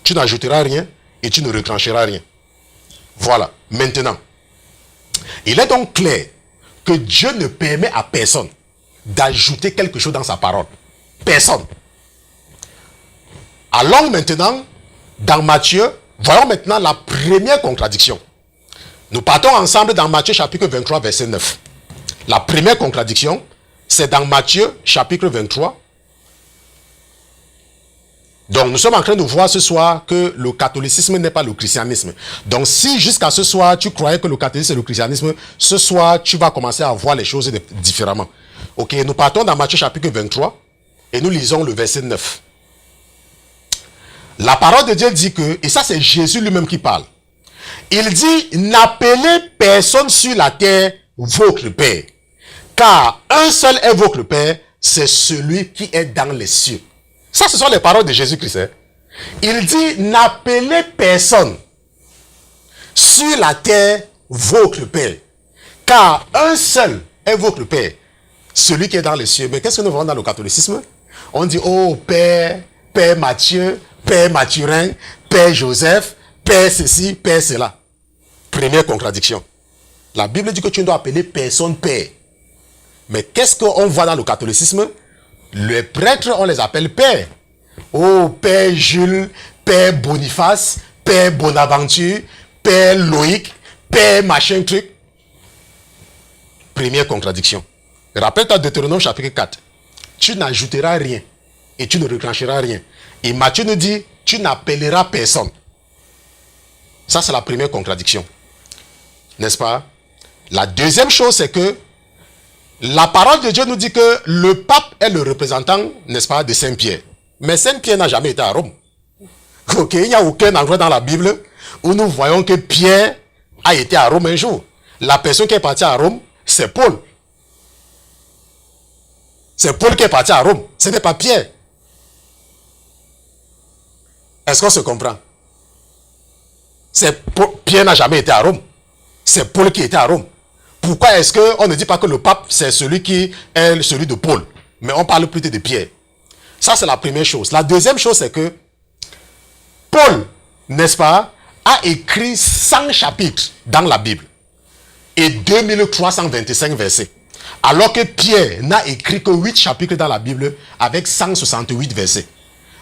Tu n'ajouteras rien et tu ne retrancheras rien. Voilà. Maintenant, il est donc clair que Dieu ne permet à personne d'ajouter quelque chose dans sa parole. Personne. Allons maintenant dans Matthieu. Voyons maintenant la première contradiction. Nous partons ensemble dans Matthieu chapitre 23 verset 9. La première contradiction, c'est dans Matthieu chapitre 23. Donc nous sommes en train de voir ce soir que le catholicisme n'est pas le christianisme. Donc si jusqu'à ce soir tu croyais que le catholicisme est le christianisme, ce soir tu vas commencer à voir les choses différemment. Ok, nous partons dans Matthieu chapitre 23 et nous lisons le verset 9. La parole de Dieu dit que, et ça c'est Jésus lui-même qui parle, il dit, n'appelez personne sur la terre votre Père, car un seul est votre Père, c'est celui qui est dans les cieux. Ça, ce sont les paroles de Jésus-Christ. Hein? Il dit, n'appelez personne sur la terre votre Père, car un seul est votre Père, celui qui est dans les cieux. Mais qu'est-ce que nous voyons dans le catholicisme? On dit, oh Père, Père Matthieu, Père Mathurin, Père Joseph, Père ceci, Père cela. Première contradiction. La Bible dit que tu ne dois appeler personne Père. Mais qu'est-ce qu'on voit dans le catholicisme? Les prêtres, on les appelle Père. Oh, Père Jules, Père Boniface, Père Bonaventure, Père Loïc, Père machin truc. Première contradiction. Rappelle-toi Deutéronome chapitre 4. Tu n'ajouteras rien et tu ne retrancheras rien. Et Matthieu nous dit, tu n'appelleras personne. Ça, c'est la première contradiction. N'est-ce pas? La deuxième chose, c'est que la parole de Dieu nous dit que le pape est le représentant, n'est-ce pas, de Saint-Pierre. Mais Saint-Pierre n'a jamais été à Rome. Ok, il n'y a aucun endroit dans la Bible où nous voyons que Pierre a été à Rome un jour. La personne qui est partie à Rome, c'est Paul. C'est Paul qui est parti à Rome. Ce n'est pas Pierre. Est-ce qu'on se comprend? Pierre n'a jamais été à Rome. C'est Paul qui était à Rome. Pourquoi est-ce qu'on ne dit pas que le pape, c'est celui qui est celui de Paul? Mais on parle plutôt de Pierre. Ça, c'est la première chose. La deuxième chose, c'est que Paul, n'est-ce pas, a écrit 100 chapitres dans la Bible et 2325 versets. Alors que Pierre n'a écrit que 8 chapitres dans la Bible avec 168 versets.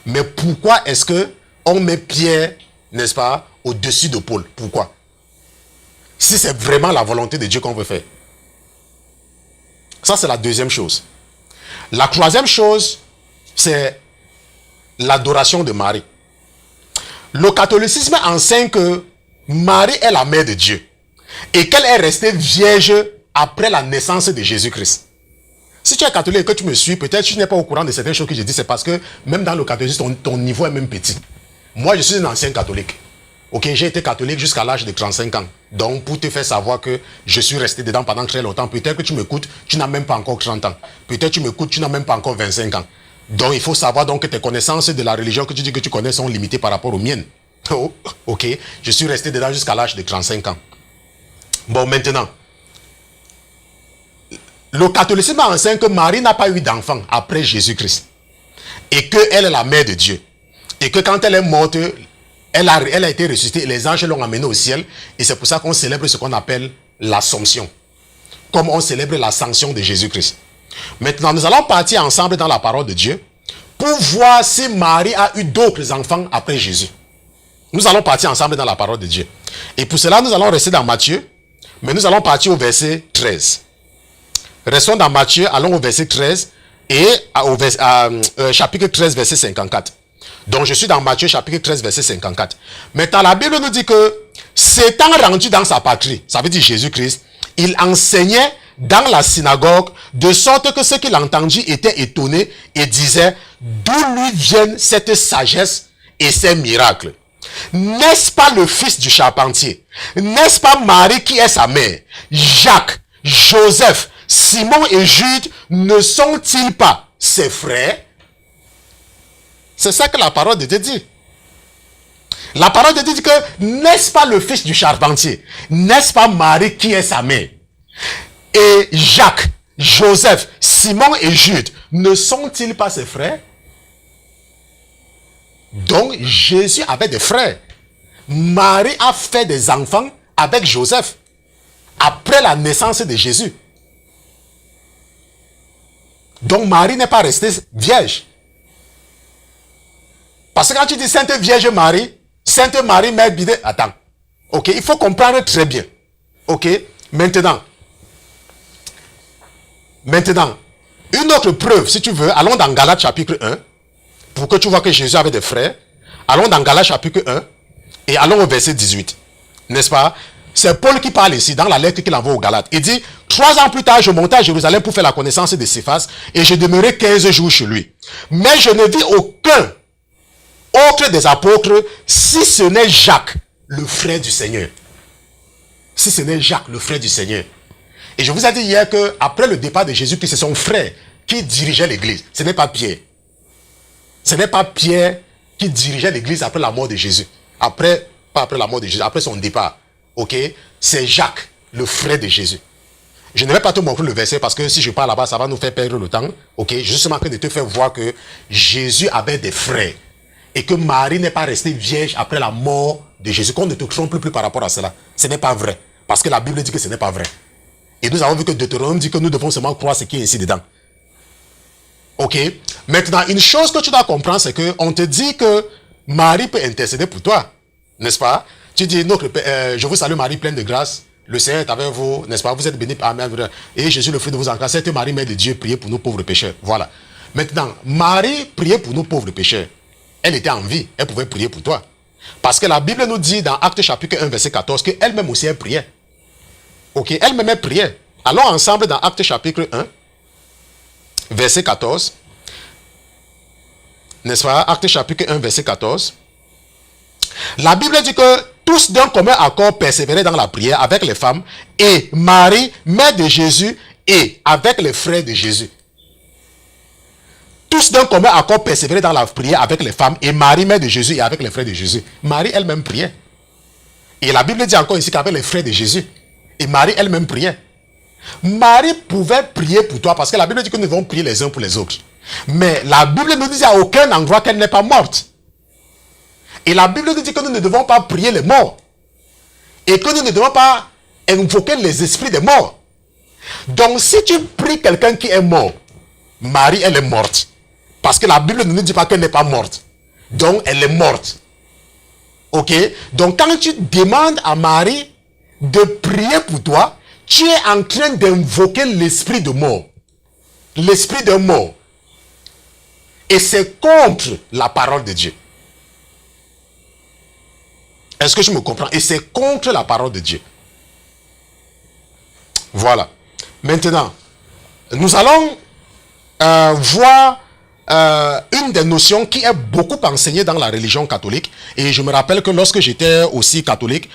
Mais pourquoi est-ce qu'on met Pierre, n'est-ce pas, au-dessus de Paul? Pourquoi? Si c'est vraiment la volonté de Dieu qu'on veut faire. Ça, c'est la deuxième chose. La troisième chose, c'est l'adoration de Marie. Le catholicisme enseigne que Marie est la mère de Dieu et qu'elle est restée vierge après la naissance de Jésus-Christ. Si tu es catholique et que tu me suis, peut-être tu n'es pas au courant de certaines choses que je dis, c'est parce que même dans le catholicisme, ton niveau est même petit. Moi, je suis un ancien catholique. Ok, j'ai été catholique jusqu'à l'âge de 35 ans. Donc, pour te faire savoir que je suis resté dedans pendant très longtemps, peut-être que tu m'écoutes, tu n'as même pas encore 30 ans. Peut-être que tu m'écoutes, tu n'as même pas encore 25 ans. Donc, il faut savoir donc que tes connaissances de la religion que tu dis que tu connais sont limitées par rapport aux miennes. Oh, ok, je suis resté dedans jusqu'à l'âge de 35 ans. Bon, maintenant, le catholicisme enseigne que Marie n'a pas eu d'enfant après Jésus-Christ. Et qu'elle est la mère de Dieu. Et que quand elle est morte, elle a été ressuscitée et les anges l'ont amenée au ciel. Et c'est pour ça qu'on célèbre ce qu'on appelle l'Assomption. Comme on célèbre l'ascension de Jésus-Christ. Maintenant, nous allons partir ensemble dans la parole de Dieu pour voir si Marie a eu d'autres enfants après Jésus. Nous allons partir ensemble dans la parole de Dieu. Et pour cela, nous allons rester dans Matthieu, mais nous allons partir au verset 13. Restons dans Matthieu, allons au verset 13 et chapitre 13, verset 54. Donc, je suis dans Matthieu, chapitre 13, verset 54. Maintenant, la Bible nous dit que, s'étant rendu dans sa patrie, ça veut dire Jésus-Christ, il enseignait dans la synagogue, de sorte que ceux qui l'entendirent étaient étonnés et disaient, d'où lui viennent cette sagesse et ces miracles? N'est-ce pas le fils du charpentier? N'est-ce pas Marie qui est sa mère? Jacques, Joseph, Simon et Jude ne sont-ils pas ses frères? C'est ça que la parole de Dieu dit. La parole de Dieu dit que, n'est-ce pas le fils du charpentier? N'est-ce pas Marie qui est sa mère? Et Jacques, Joseph, Simon et Jude ne sont-ils pas ses frères? Donc, Jésus avait des frères. Marie a fait des enfants avec Joseph après la naissance de Jésus. Donc, Marie n'est pas restée vierge. Parce que quand tu dis Sainte Vierge Marie, Sainte Marie, Mère Bidé, attends. Ok, il faut comprendre très bien. Ok, maintenant, une autre preuve, si tu veux, allons dans Galates chapitre 1, pour que tu vois que Jésus avait des frères. Allons dans Galates chapitre 1, et allons au verset 18. N'est-ce pas? C'est Paul qui parle ici, dans la lettre qu'il envoie aux Galates. Il dit, 3 ans plus tard, je montai à Jérusalem pour faire la connaissance de Céphas, et je demeurai 15 jours chez lui. Mais je ne vis aucun autre des apôtres, si ce n'est Jacques, le frère du Seigneur. Si ce n'est Jacques, le frère du Seigneur. Et je vous ai dit hier que après le départ de Jésus, que c'est son frère qui dirigeait l'église. Ce n'est pas Pierre. Ce n'est pas Pierre qui dirigeait l'église après la mort de Jésus. Pas après la mort de Jésus, après son départ. Ok? C'est Jacques, le frère de Jésus. Je ne vais pas te montrer le verset parce que si je parle là-bas, ça va nous faire perdre le temps. Ok? Justement, de te faire voir que Jésus avait des frères. Et que Marie n'est pas restée vierge après la mort de Jésus. Qu'on ne te trompe plus par rapport à cela. Ce n'est pas vrai. Parce que la Bible dit que ce n'est pas vrai. Et nous avons vu que Deutéronome dit que nous devons seulement croire ce qui est ici dedans. Ok? Maintenant, une chose que tu dois comprendre, c'est qu'on te dit que Marie peut intercéder pour toi. N'est-ce pas? Tu dis, je vous salue Marie pleine de grâce. Le Seigneur est avec vous, n'est-ce pas? Vous êtes bénie par Amen. Et Jésus, le fruit de vos entrailles. Cette Marie, mère de Dieu, priez pour nous pauvres pécheurs. Voilà. Maintenant, Marie priait pour nous pauvres pécheurs. Elle était en vie. Elle pouvait prier pour toi. Parce que la Bible nous dit dans Actes chapitre 1, verset 14, qu'elle-même aussi, elle priait. Ok? Elle-même, elle priait. Allons ensemble dans Actes chapitre 1, verset 14. N'est-ce pas? Actes chapitre 1, verset 14. La Bible dit que tous d'un commun accord persévéraient dans la prière avec les femmes et Marie, mère de Jésus, et avec les frères de Jésus. Tous d'un commun accord persévéraient dans la prière avec les femmes et Marie, mère de Jésus, et avec les frères de Jésus. Marie elle-même priait. Et la Bible dit encore ici qu'avec les frères de Jésus. Et Marie elle-même priait. Marie pouvait prier pour toi parce que la Bible dit que nous devons prier les uns pour les autres. Mais la Bible nous dit à aucun endroit qu'elle n'est pas morte. Et la Bible nous dit que nous ne devons pas prier les morts. Et que nous ne devons pas invoquer les esprits des morts. Donc si tu pries quelqu'un qui est mort, Marie elle est morte. Parce que la Bible ne nous dit pas qu'elle n'est pas morte. Donc elle est morte. Ok? Donc quand tu demandes à Marie de prier pour toi, tu es en train d'invoquer l'esprit de mort. L'esprit de mort. Et c'est contre la parole de Dieu. Est-ce que je me comprends? Et c'est contre la parole de Dieu. Voilà. Maintenant, nous allons voir une des notions qui est beaucoup enseignée dans la religion catholique. Et je me rappelle que lorsque j'étais aussi catholique,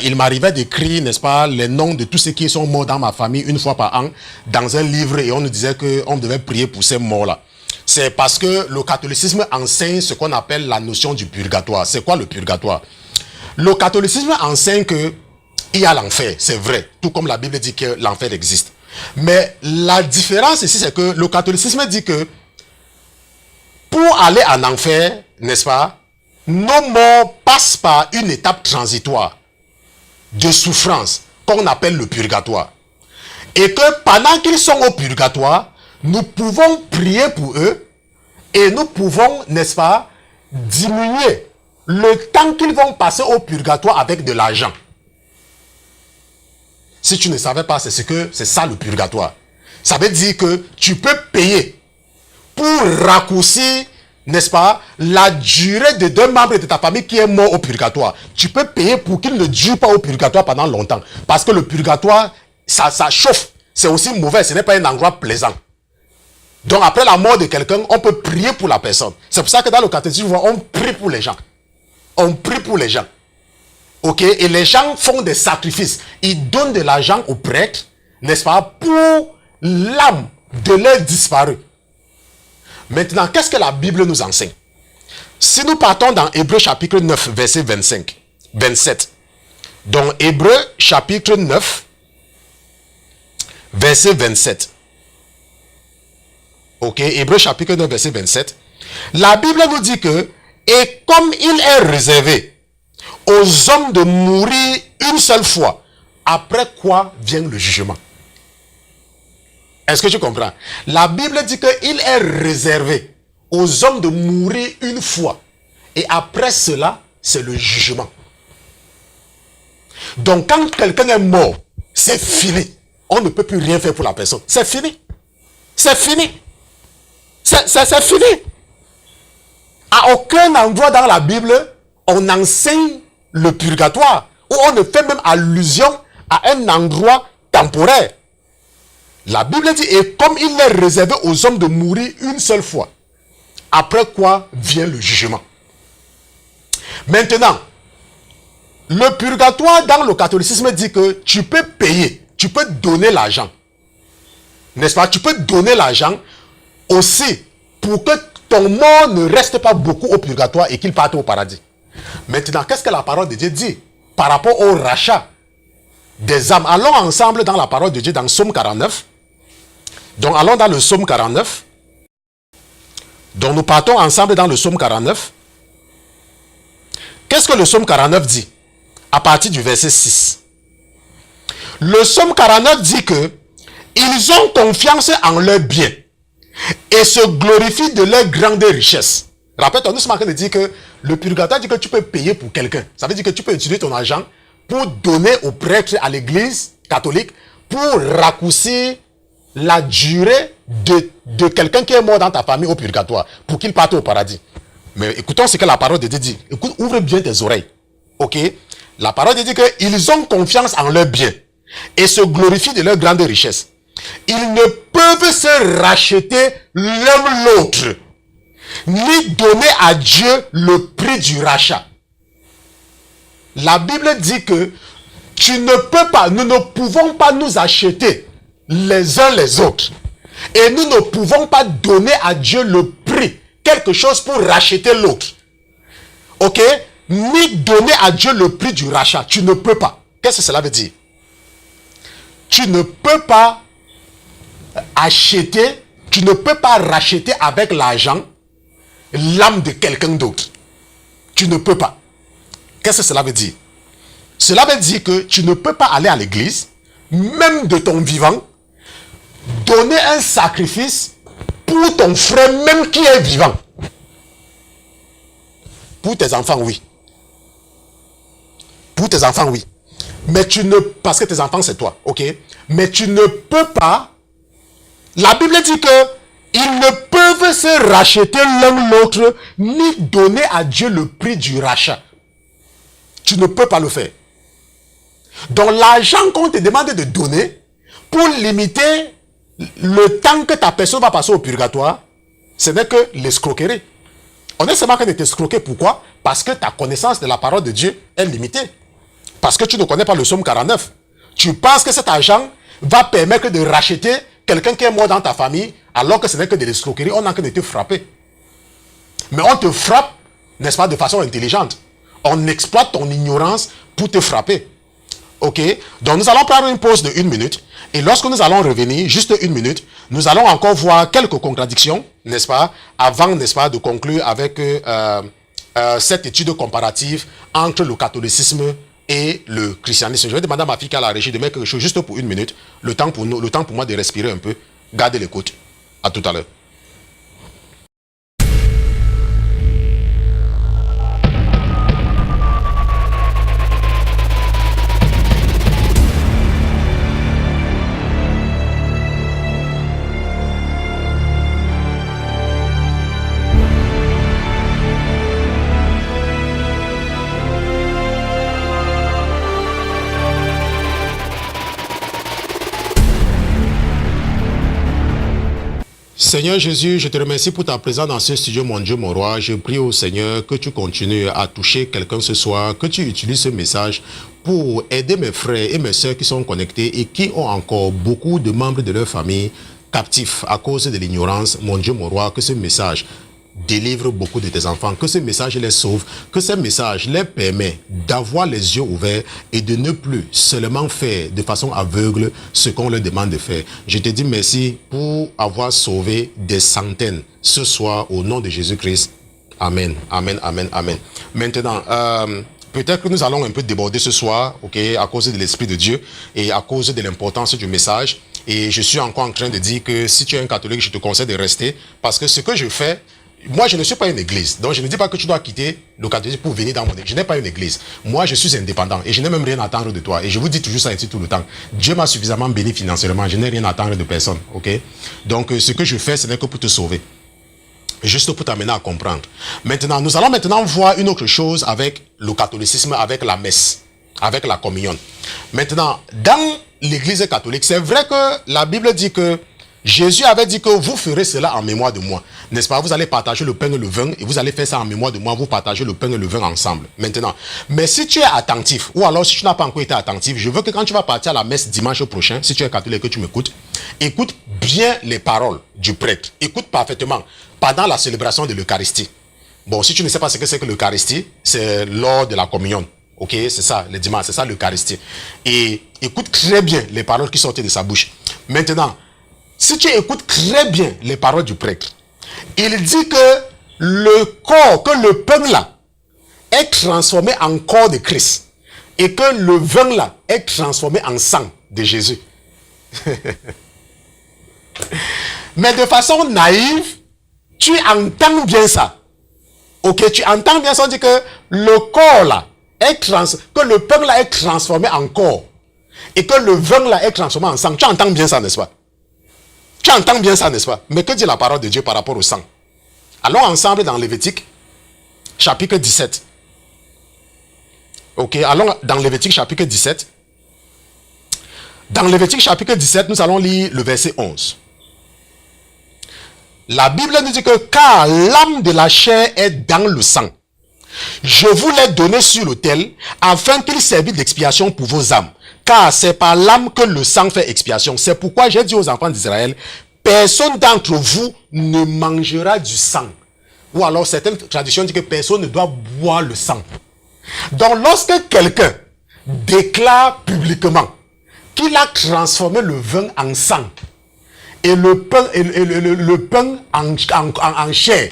il m'arrivait d'écrire, n'est-ce pas, les noms de tous ceux qui sont morts dans ma famille une fois par an dans un livre, et on nous disait qu'on devait prier pour ces morts-là. C'est parce que le catholicisme enseigne ce qu'on appelle la notion du purgatoire. C'est quoi le purgatoire? Le catholicisme enseigne que il y a l'enfer, c'est vrai, tout comme la Bible dit que l'enfer existe. Mais la différence ici, c'est que le catholicisme dit que pour aller en enfer, n'est-ce pas, nos morts passent par une étape transitoire de souffrance qu'on appelle le purgatoire. Et que pendant qu'ils sont au purgatoire, nous pouvons prier pour eux et nous pouvons, n'est-ce pas, diminuer le temps qu'ils vont passer au purgatoire avec de l'argent. Si tu ne savais pas, c'est ça le purgatoire. Ça veut dire que tu peux payer pour raccourcir, n'est-ce pas, la durée de deux membres de ta famille qui est mort au purgatoire. Tu peux payer pour qu'il ne dure pas au purgatoire pendant longtemps. Parce que le purgatoire, ça chauffe. C'est aussi mauvais, ce n'est pas un endroit plaisant. Donc après la mort de quelqu'un, on peut prier pour la personne. C'est pour ça que dans le catéchisme, on prie pour les gens. On prie pour les gens. Ok? Et les gens font des sacrifices. Ils donnent de l'argent aux prêtres, n'est-ce pas, pour l'âme de leur disparu. Maintenant, qu'est-ce que la Bible nous enseigne? Si nous partons dans Hébreux chapitre 9, verset 25, 27. Donc, Hébreux chapitre 9, verset 27. Ok, Hébreux chapitre 9, verset 27. La Bible nous dit que, et comme il est réservé aux hommes de mourir une seule fois, après quoi vient le jugement. Est-ce que tu comprends? La Bible dit qu'il est réservé aux hommes de mourir une fois. Et après cela, c'est le jugement. Donc quand quelqu'un est mort, c'est fini. On ne peut plus rien faire pour la personne. C'est fini. C'est fini. C'est fini. À aucun endroit dans la Bible, on enseigne le purgatoire. Ou on ne fait même allusion à un endroit temporaire. La Bible dit, et comme il est réservé aux hommes de mourir une seule fois, après quoi vient le jugement. Maintenant, le purgatoire dans le catholicisme dit que tu peux payer, tu peux donner l'argent. N'est-ce pas? Tu peux donner l'argent aussi pour que ton mort ne reste pas beaucoup au purgatoire et qu'il parte au paradis. Maintenant, qu'est-ce que la parole de Dieu dit par rapport au rachat des âmes? Allons ensemble dans la parole de Dieu dans Psaume 49. Donc allons dans le Psaume 49. Donc nous partons ensemble dans le Psaume 49. Qu'est-ce que le Psaume 49 dit? À partir du verset 6. Le Psaume 49 dit que ils ont confiance en leurs biens et se glorifient de leur grande richesse. Rappelle-toi, nous sommes en train de dire que le purgatoire dit que tu peux payer pour quelqu'un. Ça veut dire que tu peux utiliser ton argent pour donner aux prêtres à l'église catholique pour raccourcir la durée de quelqu'un qui est mort dans ta famille au purgatoire pour qu'il parte au paradis. Mais écoutons ce que la parole de Dieu dit. Écoute, ouvre bien tes oreilles. Ok? La parole de Dieu dit qu'ils ont confiance en leurs biens et se glorifient de leur grande richesse. Ils ne peuvent se racheter l'un l'autre, ni donner à Dieu le prix du rachat. La Bible dit que tu ne peux pas, nous ne pouvons pas nous acheter les uns les autres. Et nous ne pouvons pas donner à Dieu le prix, quelque chose pour racheter l'autre. Ok? Ni donner à Dieu le prix du rachat. Tu ne peux pas. Qu'est-ce que cela veut dire? Tu ne peux pas acheter, tu ne peux pas racheter avec l'argent l'âme de quelqu'un d'autre. Tu ne peux pas. Qu'est-ce que cela veut dire? Cela veut dire que tu ne peux pas aller à l'église, même de ton vivant, donner un sacrifice pour ton frère même qui est vivant. Pour tes enfants, oui. Pour tes enfants, oui. Mais tu ne... Parce que tes enfants, c'est toi, ok? Mais tu ne peux pas... La Bible dit que ils ne peuvent se racheter l'un l'autre, ni donner à Dieu le prix du rachat. Tu ne peux pas le faire. Donc l'argent qu'on te demande de donner, pour limiter le temps que ta personne va passer au purgatoire, ce n'est que l'escroquerie. On est seulement en train de t'escroquer. Pourquoi? Parce que ta connaissance de la parole de Dieu est limitée. Parce que tu ne connais pas le psaume 49. Tu penses que cet argent va permettre de racheter quelqu'un qui est mort dans ta famille, alors que ce n'est que de l'escroquerie. On est en train de te frapper. Mais on te frappe, n'est-ce pas, de façon intelligente. On exploite ton ignorance pour te frapper. Ok? Donc nous allons prendre une pause de 1 minute. Et lorsque nous allons revenir, juste 1 minute, nous allons encore voir quelques contradictions, n'est-ce pas, avant, n'est-ce pas, de conclure avec cette étude comparative entre le catholicisme et le christianisme. Je vais demander à ma fille qui a la régie de mettre quelque chose juste pour 1 minute, le temps pour moi de respirer un peu. Gardez l'écoute. À tout à l'heure. Seigneur Jésus, je te remercie pour ta présence dans ce studio, mon Dieu, mon roi. Je prie au Seigneur que tu continues à toucher quelqu'un ce soir, que tu utilises ce message pour aider mes frères et mes sœurs qui sont connectés et qui ont encore beaucoup de membres de leur famille captifs à cause de l'ignorance. Mon Dieu, mon roi, que ce message délivre beaucoup de tes enfants, que ce message les sauve, que ce message les permet d'avoir les yeux ouverts et de ne plus seulement faire de façon aveugle ce qu'on leur demande de faire. Je te dis merci pour avoir sauvé des centaines ce soir au nom de Jésus-Christ. Amen, amen, amen, amen. Maintenant, peut-être que nous allons un peu déborder ce soir, ok, à cause de l'Esprit de Dieu et à cause de l'importance du message. Et je suis encore en train de dire que si tu es un catholique, je te conseille de rester parce que ce que je fais, moi, je ne suis pas une église. Donc, je ne dis pas que tu dois quitter le catholicisme pour venir dans mon église. Je n'ai pas une église. Moi, je suis indépendant et je n'ai même rien à attendre de toi. Et je vous dis toujours ça ici tout le temps. Dieu m'a suffisamment béni financièrement. Je n'ai rien à attendre de personne. Ok? Donc, ce que je fais, ce n'est que pour te sauver. Juste pour t'amener à comprendre. Maintenant, nous allons maintenant voir une autre chose avec le catholicisme, avec la messe, avec la communion. Maintenant, dans l'église catholique, c'est vrai que la Bible dit que Jésus avait dit que vous ferez cela en mémoire de moi. N'est-ce pas? Vous allez partager le pain et le vin et vous allez faire ça en mémoire de moi. Vous partagez le pain et le vin ensemble. Maintenant, mais si tu es attentif ou alors si tu n'as pas encore été attentif, je veux que quand tu vas partir à la messe dimanche prochain, si tu es catholique et que tu m'écoutes, écoute bien les paroles du prêtre. Écoute parfaitement pendant la célébration de l'Eucharistie. Bon, si tu ne sais pas ce que c'est que l'Eucharistie, c'est lors de la communion. Ok, c'est ça, le dimanche, c'est ça l'Eucharistie. Et écoute très bien les paroles qui sortent de sa bouche. Maintenant, si tu écoutes très bien les paroles du prêtre, il dit que le corps, que le pain là, est transformé en corps de Christ. Et que le vin là est transformé en sang de Jésus. Mais de façon naïve, tu entends bien ça. Ok, tu entends bien ça, on dit que le corps là, que le pain là est transformé en corps. Et que le vin là est transformé en sang. Tu entends bien ça, n'est-ce pas? Tu entends bien ça, n'est-ce pas? Mais que dit la parole de Dieu par rapport au sang? Allons ensemble dans Lévitique, chapitre 17. Ok, allons dans Lévitique, chapitre 17. Dans Lévitique, chapitre 17, nous allons lire le verset 11. La Bible nous dit que car l'âme de la chair est dans le sang, je vous l'ai donné sur l'autel, afin qu'il servit d'expiation pour vos âmes. Car c'est par l'âme que le sang fait expiation. C'est pourquoi j'ai dit aux enfants d'Israël, personne d'entre vous ne mangera du sang. Ou alors certaines traditions disent que personne ne doit boire le sang. Donc lorsque quelqu'un déclare publiquement qu'il a transformé le vin en sang et le pain en chair,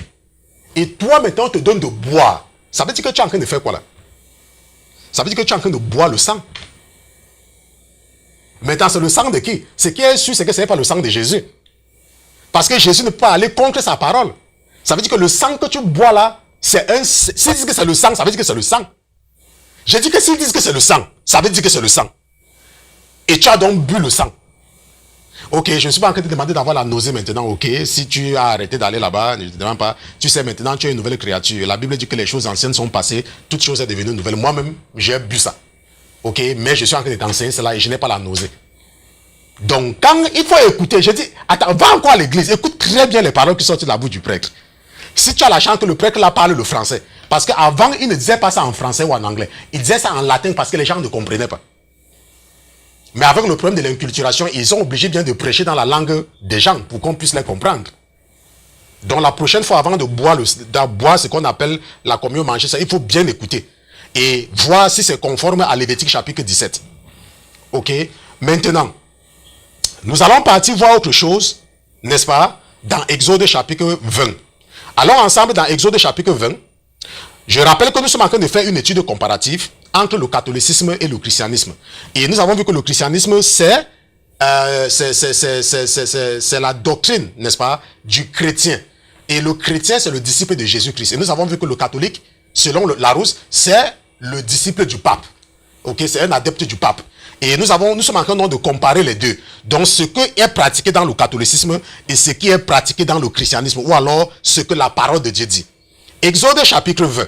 et toi maintenant on te donne de boire, ça veut dire que tu es en train de faire quoi là? Ça veut dire que tu es en train de boire le sang. Maintenant, c'est le sang de qui? Ce qui est sûr, c'est que ce n'est pas le sang de Jésus. Parce que Jésus ne peut pas aller contre sa parole. Ça veut dire que le sang que tu bois là, c'est un... S'ils disent que c'est le sang, ça veut dire que c'est le sang. J'ai dit que s'ils disent que c'est le sang, ça veut dire que c'est le sang. Et tu as donc bu le sang. Ok, je ne suis pas en train de te demander d'avoir la nausée maintenant, ok? Si tu as arrêté d'aller là-bas, ne te demande pas. Tu sais, maintenant, tu es une nouvelle créature. La Bible dit que les choses anciennes sont passées, toute chose est devenue nouvelle. Moi-même, j'ai bu ça. Ok, mais je suis en train de t'enseigner cela et je n'ai pas la nausée. Donc, quand il faut écouter, je dis, attends, va encore à l'église, écoute très bien les paroles qui sortent de la bouche du prêtre. Si tu as la chance que le prêtre là parle le français, parce qu'avant, il ne disait pas ça en français ou en anglais, il disait ça en latin parce que les gens ne comprenaient pas. Mais avec le problème de l'inculturation, ils sont obligés bien de prêcher dans la langue des gens pour qu'on puisse les comprendre. Donc la prochaine fois, avant de boire, ce qu'on appelle la communion, manger ça, il faut bien écouter et voir si c'est conforme à Lévitique chapitre 17. Ok? Maintenant, nous allons partir voir autre chose, n'est-ce pas, dans Exode chapitre 20. Allons ensemble dans Exode chapitre 20. Je rappelle que nous sommes en train de faire une étude comparative entre le catholicisme et le christianisme. Et nous avons vu que le christianisme, c'est la doctrine, n'est-ce pas, du chrétien. Et le chrétien, c'est le disciple de Jésus-Christ. Et nous avons vu que le catholique, selon Larousse, c'est le disciple du pape. Ok, c'est un adepte du pape. Et nous sommes en train de comparer les deux. Donc, ce qui est pratiqué dans le catholicisme et ce qui est pratiqué dans le christianisme, ou alors ce que la parole de Dieu dit. Exode chapitre 20.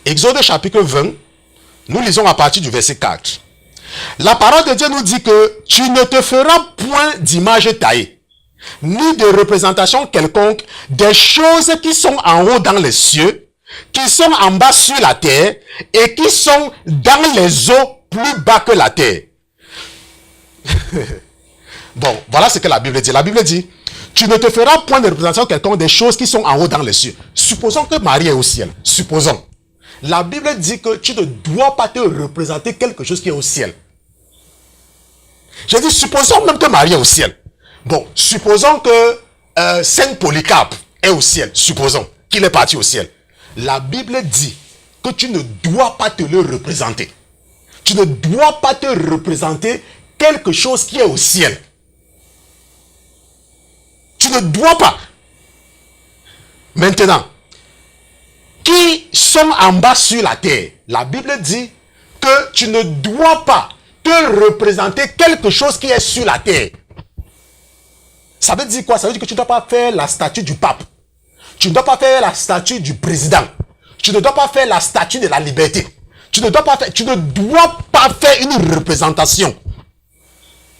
Exode chapitre 20, nous lisons à partir du verset 4. La parole de Dieu nous dit que tu ne te feras point d'image taillée, ni de représentation quelconque des choses qui sont en haut dans les cieux, qui sont en bas sur la terre, et qui sont dans les eaux plus bas que la terre. Bon, voilà ce que la Bible dit. La Bible dit, tu ne te feras point de représentation quelconque des choses qui sont en haut dans les cieux. Supposons que Marie est au ciel. Supposons. La Bible dit que tu ne dois pas te représenter quelque chose qui est au ciel. J'ai dit, supposons même que Marie est au ciel. Bon, supposons que Saint Polycarpe est au ciel. Supposons qu'il est parti au ciel. La Bible dit que tu ne dois pas te le représenter. Tu ne dois pas te représenter quelque chose qui est au ciel. Tu ne dois pas. Maintenant, qui sont en bas sur la terre, la Bible dit que tu ne dois pas te représenter quelque chose qui est sur la terre. Ça veut dire quoi? Ça veut dire que tu ne dois pas faire la statue du pape. Tu ne dois pas faire la statue du président. Tu ne dois pas faire la statue de la liberté. Tu ne dois pas faire une représentation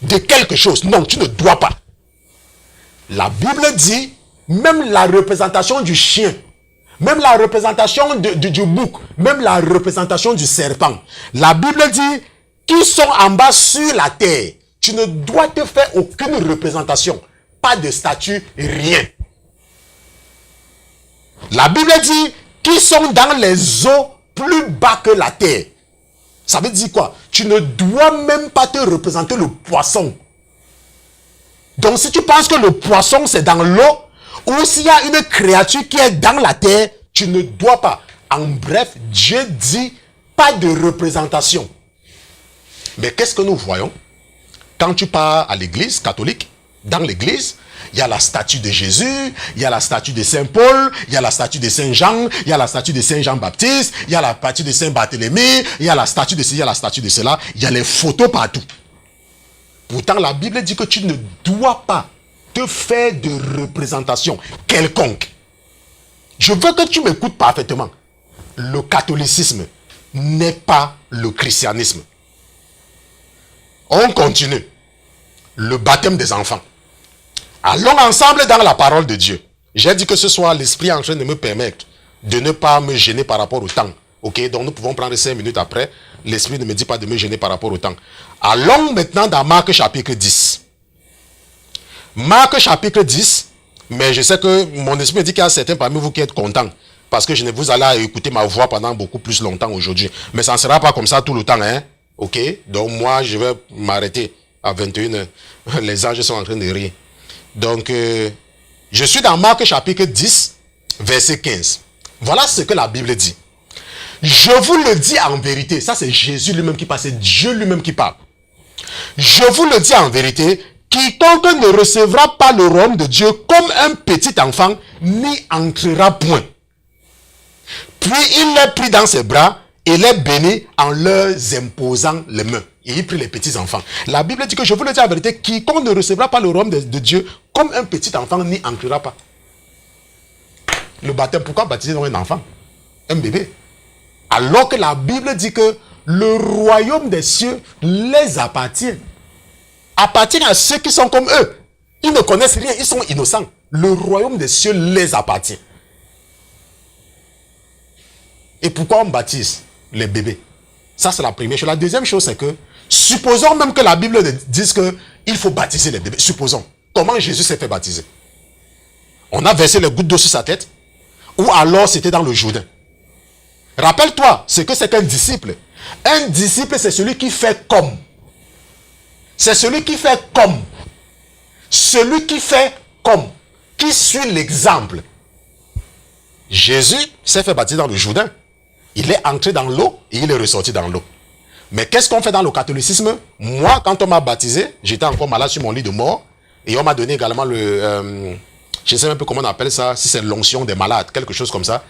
de quelque chose. Non, tu ne dois pas. La Bible dit, même la représentation du chien, même la représentation du bouc, même la représentation du serpent. La Bible dit, qui sont en bas sur la terre, tu ne dois te faire aucune représentation. Pas de statue, rien. La Bible dit, qui sont dans les eaux plus bas que la terre. Ça veut dire quoi? Tu ne dois même pas te représenter le poisson. Donc si tu penses que le poisson c'est dans l'eau, ou s'il y a une créature qui est dans la terre, tu ne dois pas. En bref, Dieu dit pas de représentation. Mais qu'est-ce que nous voyons? Quand tu pars à l'église catholique, dans l'église, il y a la statue de Jésus, il y a la statue de Saint Paul, il y a la statue de Saint Jean, il y a la statue de Saint Jean-Baptiste, il y a la statue de Saint Barthélemy, il y a la statue de ceci, il y a la statue de cela, il y a les photos partout. Pourtant, la Bible dit que tu ne dois pas te faire de représentation quelconque. Je veux que tu m'écoutes parfaitement. Le catholicisme n'est pas le christianisme. On continue. Le baptême des enfants. Allons ensemble dans la parole de Dieu. J'ai dit que ce soir, l'Esprit est en train de me permettre de ne pas me gêner par rapport au temps. Ok, donc nous pouvons prendre 5 minutes après. L'Esprit ne me dit pas de me gêner par rapport au temps. Allons maintenant dans Marc chapitre 10. Marc chapitre 10. Mais je sais que mon esprit me dit qu'il y a certains parmi vous qui êtes contents. Parce que je ne vous allez écouter ma voix pendant beaucoup plus longtemps aujourd'hui. Mais ça ne sera pas comme ça tout le temps. Hein? Ok, donc moi je vais m'arrêter à 21h. Les anges sont en train de rire. Donc, je suis dans Marc chapitre 10, verset 15. Voilà ce que la Bible dit. Je vous le dis en vérité. Ça, c'est Jésus lui-même qui parle. C'est Dieu lui-même qui parle. Je vous le dis en vérité. Quiconque ne recevra pas le royaume de Dieu comme un petit enfant, n'y entrera point. Puis il les prit dans ses bras et les bénit en leur imposant les mains. Et il prit les petits enfants. La Bible dit que je vous le dis en vérité, quiconque ne recevra pas le royaume de Dieu comme un petit enfant, n'y entrera pas. Le baptême, pourquoi baptiser un enfant? Un bébé. Alors que la Bible dit que le royaume des cieux les appartient. appartient à ceux qui sont comme eux. Ils ne connaissent rien, ils sont innocents. Le royaume des cieux les appartient. Et pourquoi on baptise les bébés? Ça, c'est la première chose. La deuxième chose, c'est que, supposons même que la Bible dise qu'il faut baptiser les bébés. Supposons. Comment Jésus s'est fait baptiser? On a versé les gouttes d'eau sur sa tête, ou alors c'était dans le Jourdain. Rappelle-toi ce que c'est qu'un disciple. Un disciple, c'est celui qui fait comme. C'est celui qui fait comme. Celui qui fait comme. Qui suit l'exemple. Jésus s'est fait baptiser dans le Jourdain. Il est entré dans l'eau et il est ressorti dans l'eau. Mais qu'est-ce qu'on fait dans le catholicisme? Moi, quand on m'a baptisé, j'étais encore malade sur mon lit de mort. Et on m'a donné également le... je ne sais même pas comment on appelle ça, si c'est l'onction des malades, quelque chose comme ça.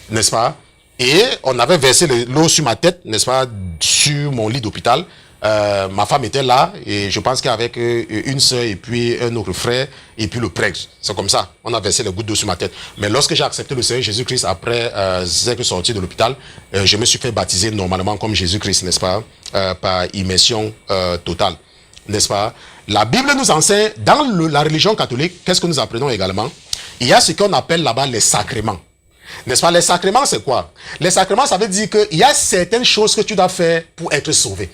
N'est-ce pas? Et on avait versé l'eau sur ma tête, n'est-ce pas, sur mon lit d'hôpital. Ma femme était là et je pense qu'avec une soeur et puis un autre frère et puis le prêtre. C'est comme ça. On a versé les gouttes d'eau sur ma tête. Mais lorsque j'ai accepté le Seigneur Jésus-Christ après être sorti de l'hôpital, je me suis fait baptiser normalement comme Jésus-Christ, n'est-ce pas, par immersion totale. N'est-ce pas? La Bible nous enseigne, dans la religion catholique, qu'est-ce que nous apprenons également? Il y a ce qu'on appelle là-bas les sacrements. N'est-ce pas? Les sacrements, c'est quoi? Les sacrements, ça veut dire qu'il y a certaines choses que tu dois faire pour être sauvé.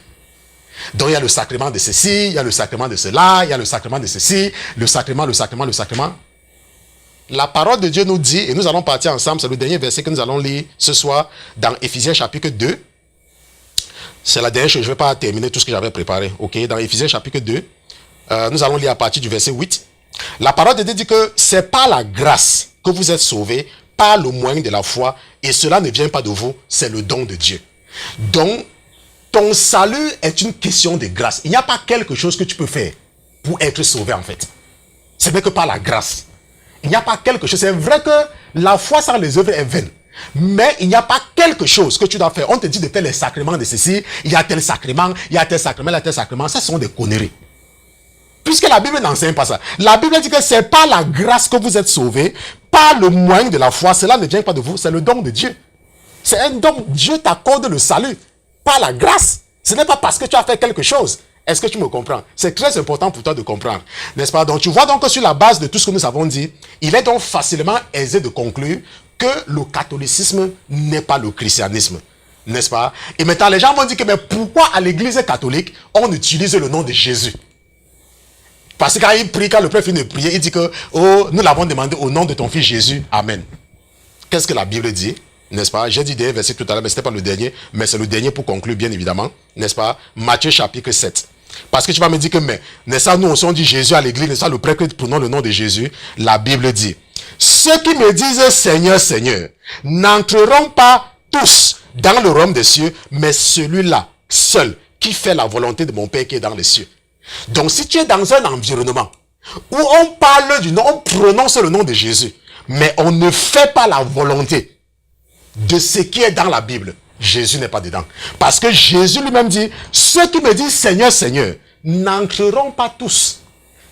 Donc il y a le sacrement de ceci, il y a le sacrement de cela, il y a le sacrement de ceci, le sacrement. La parole de Dieu nous dit, et nous allons partir ensemble, c'est le dernier verset que nous allons lire ce soir dans Éphésiens chapitre 2. C'est la dernière chose, je ne vais pas terminer tout ce que j'avais préparé. Ok, dans Éphésiens chapitre 2, nous allons lire à partir du verset 8. La parole de Dieu dit que c'est par la grâce que vous êtes sauvés, par le moyen de la foi, et cela ne vient pas de vous, c'est le don de Dieu. Donc, ton salut est une question de grâce. Il n'y a pas quelque chose que tu peux faire pour être sauvé en fait. Ce n'est que par la grâce. Il n'y a pas quelque chose. C'est vrai que la foi sans les œuvres est vaine. Mais il n'y a pas quelque chose que tu dois faire. On te dit de faire les sacrements de ceci. Il y a tel sacrement, il y a tel sacrement, il y a tel sacrement. Ça, ce sont des conneries. Puisque la Bible n'enseigne pas ça. La Bible dit que c'est par la grâce que vous êtes sauvés, par le moyen de la foi. Cela ne vient pas de vous, c'est le don de Dieu. C'est un don. Dieu t'accorde le salut. Par la grâce. Ce n'est pas parce que tu as fait quelque chose. Est-ce que tu me comprends? C'est très important pour toi de comprendre. N'est-ce pas? Donc tu vois donc que sur la base de tout ce que nous avons dit, il est donc facilement aisé de conclure que le catholicisme n'est pas le christianisme. N'est-ce pas? Et maintenant les gens vont dire que mais pourquoi à l'église catholique on utilise le nom de Jésus? Parce que quand il prie, quand le prêtre finit de prier, il dit que oh, nous l'avons demandé au nom de ton fils Jésus. Amen. Qu'est-ce que la Bible dit? N'est-ce pas? J'ai dit des versets tout à l'heure, mais ce n'était pas le dernier, mais c'est le dernier pour conclure, bien évidemment. N'est-ce pas? Matthieu chapitre 7. Parce que tu vas me dire que, mais, n'est-ce pas, nous aussi on dit Jésus à l'église, n'est-ce pas, le prêtre prenons le nom de Jésus. La Bible dit, ceux qui me disent Seigneur, Seigneur, n'entreront pas tous dans le royaume des cieux, mais celui-là, seul, qui fait la volonté de mon Père qui est dans les cieux. Donc, si tu es dans un environnement où on parle du nom, on prononce le nom de Jésus, mais on ne fait pas la volonté de ce qui est dans la Bible, Jésus n'est pas dedans. Parce que Jésus lui-même dit, ceux qui me disent Seigneur, Seigneur, n'entreront pas tous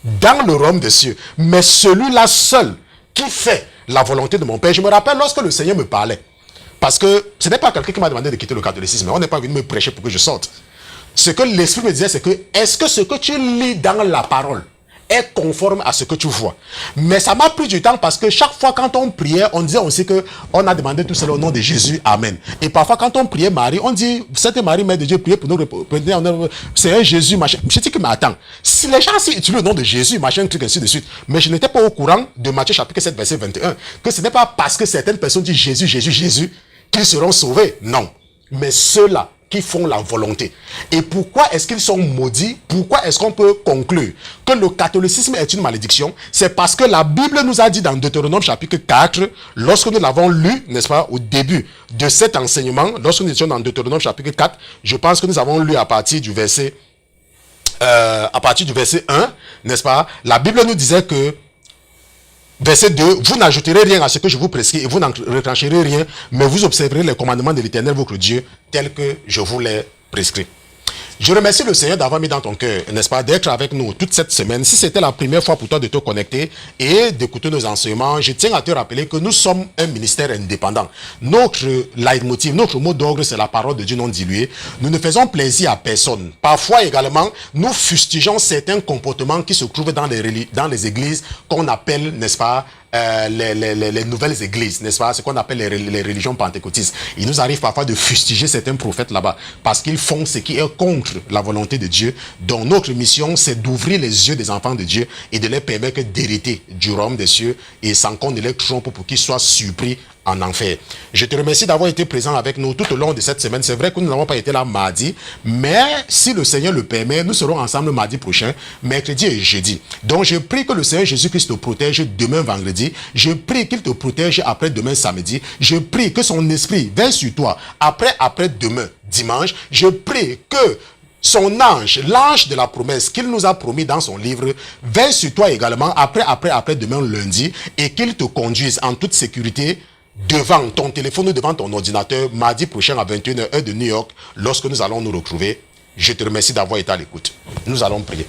dans le royaume des cieux, mais celui-là seul qui fait la volonté de mon Père. Je me rappelle lorsque le Seigneur me parlait, parce que ce n'est pas quelqu'un qui m'a demandé de quitter le catholicisme, on n'est pas venu me prêcher pour que je sorte. Ce que l'Esprit me disait, c'est que, est-ce que ce que tu lis dans la parole est conforme à ce que tu vois? Mais ça m'a pris du temps parce que chaque fois quand on priait, on disait aussi que on a demandé tout cela au nom de Jésus, Amen. Et parfois quand on priait Marie, on dit, Sainte Marie, Mère de Dieu, priez pour nous, c'est un Jésus, machin. Je dis que, mais attends, si les gens utilisent le nom de Jésus, machin, truc ainsi de suite, mais je n'étais pas au courant de Matthieu chapitre 7, verset 21, que ce n'est pas parce que certaines personnes disent Jésus, Jésus, Jésus, qu'ils seront sauvés. Non. Mais ceux-là qui font la volonté. Et pourquoi est-ce qu'ils sont maudits? Pourquoi est-ce qu'on peut conclure que le catholicisme est une malédiction? C'est parce que la Bible nous a dit dans Deutéronome chapitre 4, lorsque nous l'avons lu, n'est-ce pas, au début de cet enseignement, lorsque nous étions dans Deutéronome chapitre 4, je pense que nous avons lu à partir du verset 1, n'est-ce pas? La Bible nous disait que verset 2, vous n'ajouterez rien à ce que je vous prescris et vous n'en retrancherez rien, mais vous observerez les commandements de l'Éternel votre Dieu tels que je vous les prescris. Je remercie le Seigneur d'avoir mis dans ton cœur, n'est-ce pas, d'être avec nous toute cette semaine. Si c'était la première fois pour toi de te connecter et d'écouter nos enseignements, je tiens à te rappeler que nous sommes un ministère indépendant. Notre leitmotiv, notre mot d'ordre, c'est la parole de Dieu non diluée. Nous ne faisons plaisir à personne. Parfois également, nous fustigeons certains comportements qui se trouvent dans les églises qu'on appelle, n'est-ce pas, les nouvelles églises, n'est-ce pas, ce qu'on appelle les religions pentecôtistes. Il nous arrive parfois de fustiger certains prophètes là-bas parce qu'ils font ce qui est contre la volonté de Dieu. Donc notre mission, c'est d'ouvrir les yeux des enfants de Dieu et de leur permettre d'hériter du royaume des cieux et sans qu'on ne les trompe pour qu'ils soient surpris en enfer. Je te remercie d'avoir été présent avec nous tout au long de cette semaine. C'est vrai que nous n'avons pas été là mardi, mais si le Seigneur le permet, nous serons ensemble mardi prochain, mercredi et jeudi. Donc je prie que le Seigneur Jésus-Christ te protège demain vendredi. Je prie qu'il te protège après demain samedi. Je prie que son esprit vienne sur toi après demain dimanche. Je prie que son ange, l'ange de la promesse qu'il nous a promis dans son livre, vienne sur toi également après demain lundi et qu'il te conduise en toute sécurité devant ton téléphone ou devant ton ordinateur mardi prochain à 21h heure de New York lorsque nous allons nous retrouver. Je te remercie d'avoir été à l'écoute. Nous allons prier.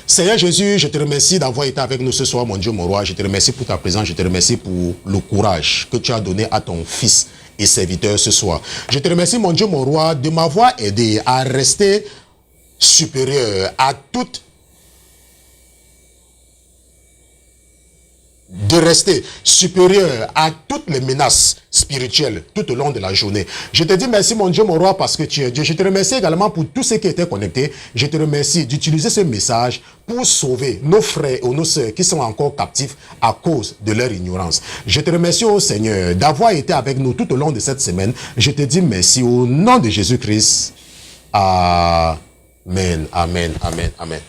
Seigneur Jésus, je te remercie d'avoir été avec nous ce soir, mon Dieu, mon roi. Je te remercie pour ta présence. Je te remercie pour le courage que tu as donné à ton fils et serviteur ce soir. Je te remercie, mon Dieu, mon roi, de m'avoir aidé à rester supérieur à toute de rester supérieur à toutes les menaces spirituelles tout au long de la journée. Je te dis merci mon Dieu, mon roi, parce que tu es Dieu. Je te remercie également pour tous ceux qui étaient connectés. Je te remercie d'utiliser ce message pour sauver nos frères ou nos sœurs qui sont encore captifs à cause de leur ignorance. Je te remercie, ô Seigneur, d'avoir été avec nous tout au long de cette semaine. Je te dis merci au nom de Jésus-Christ. Amen, amen, amen, amen.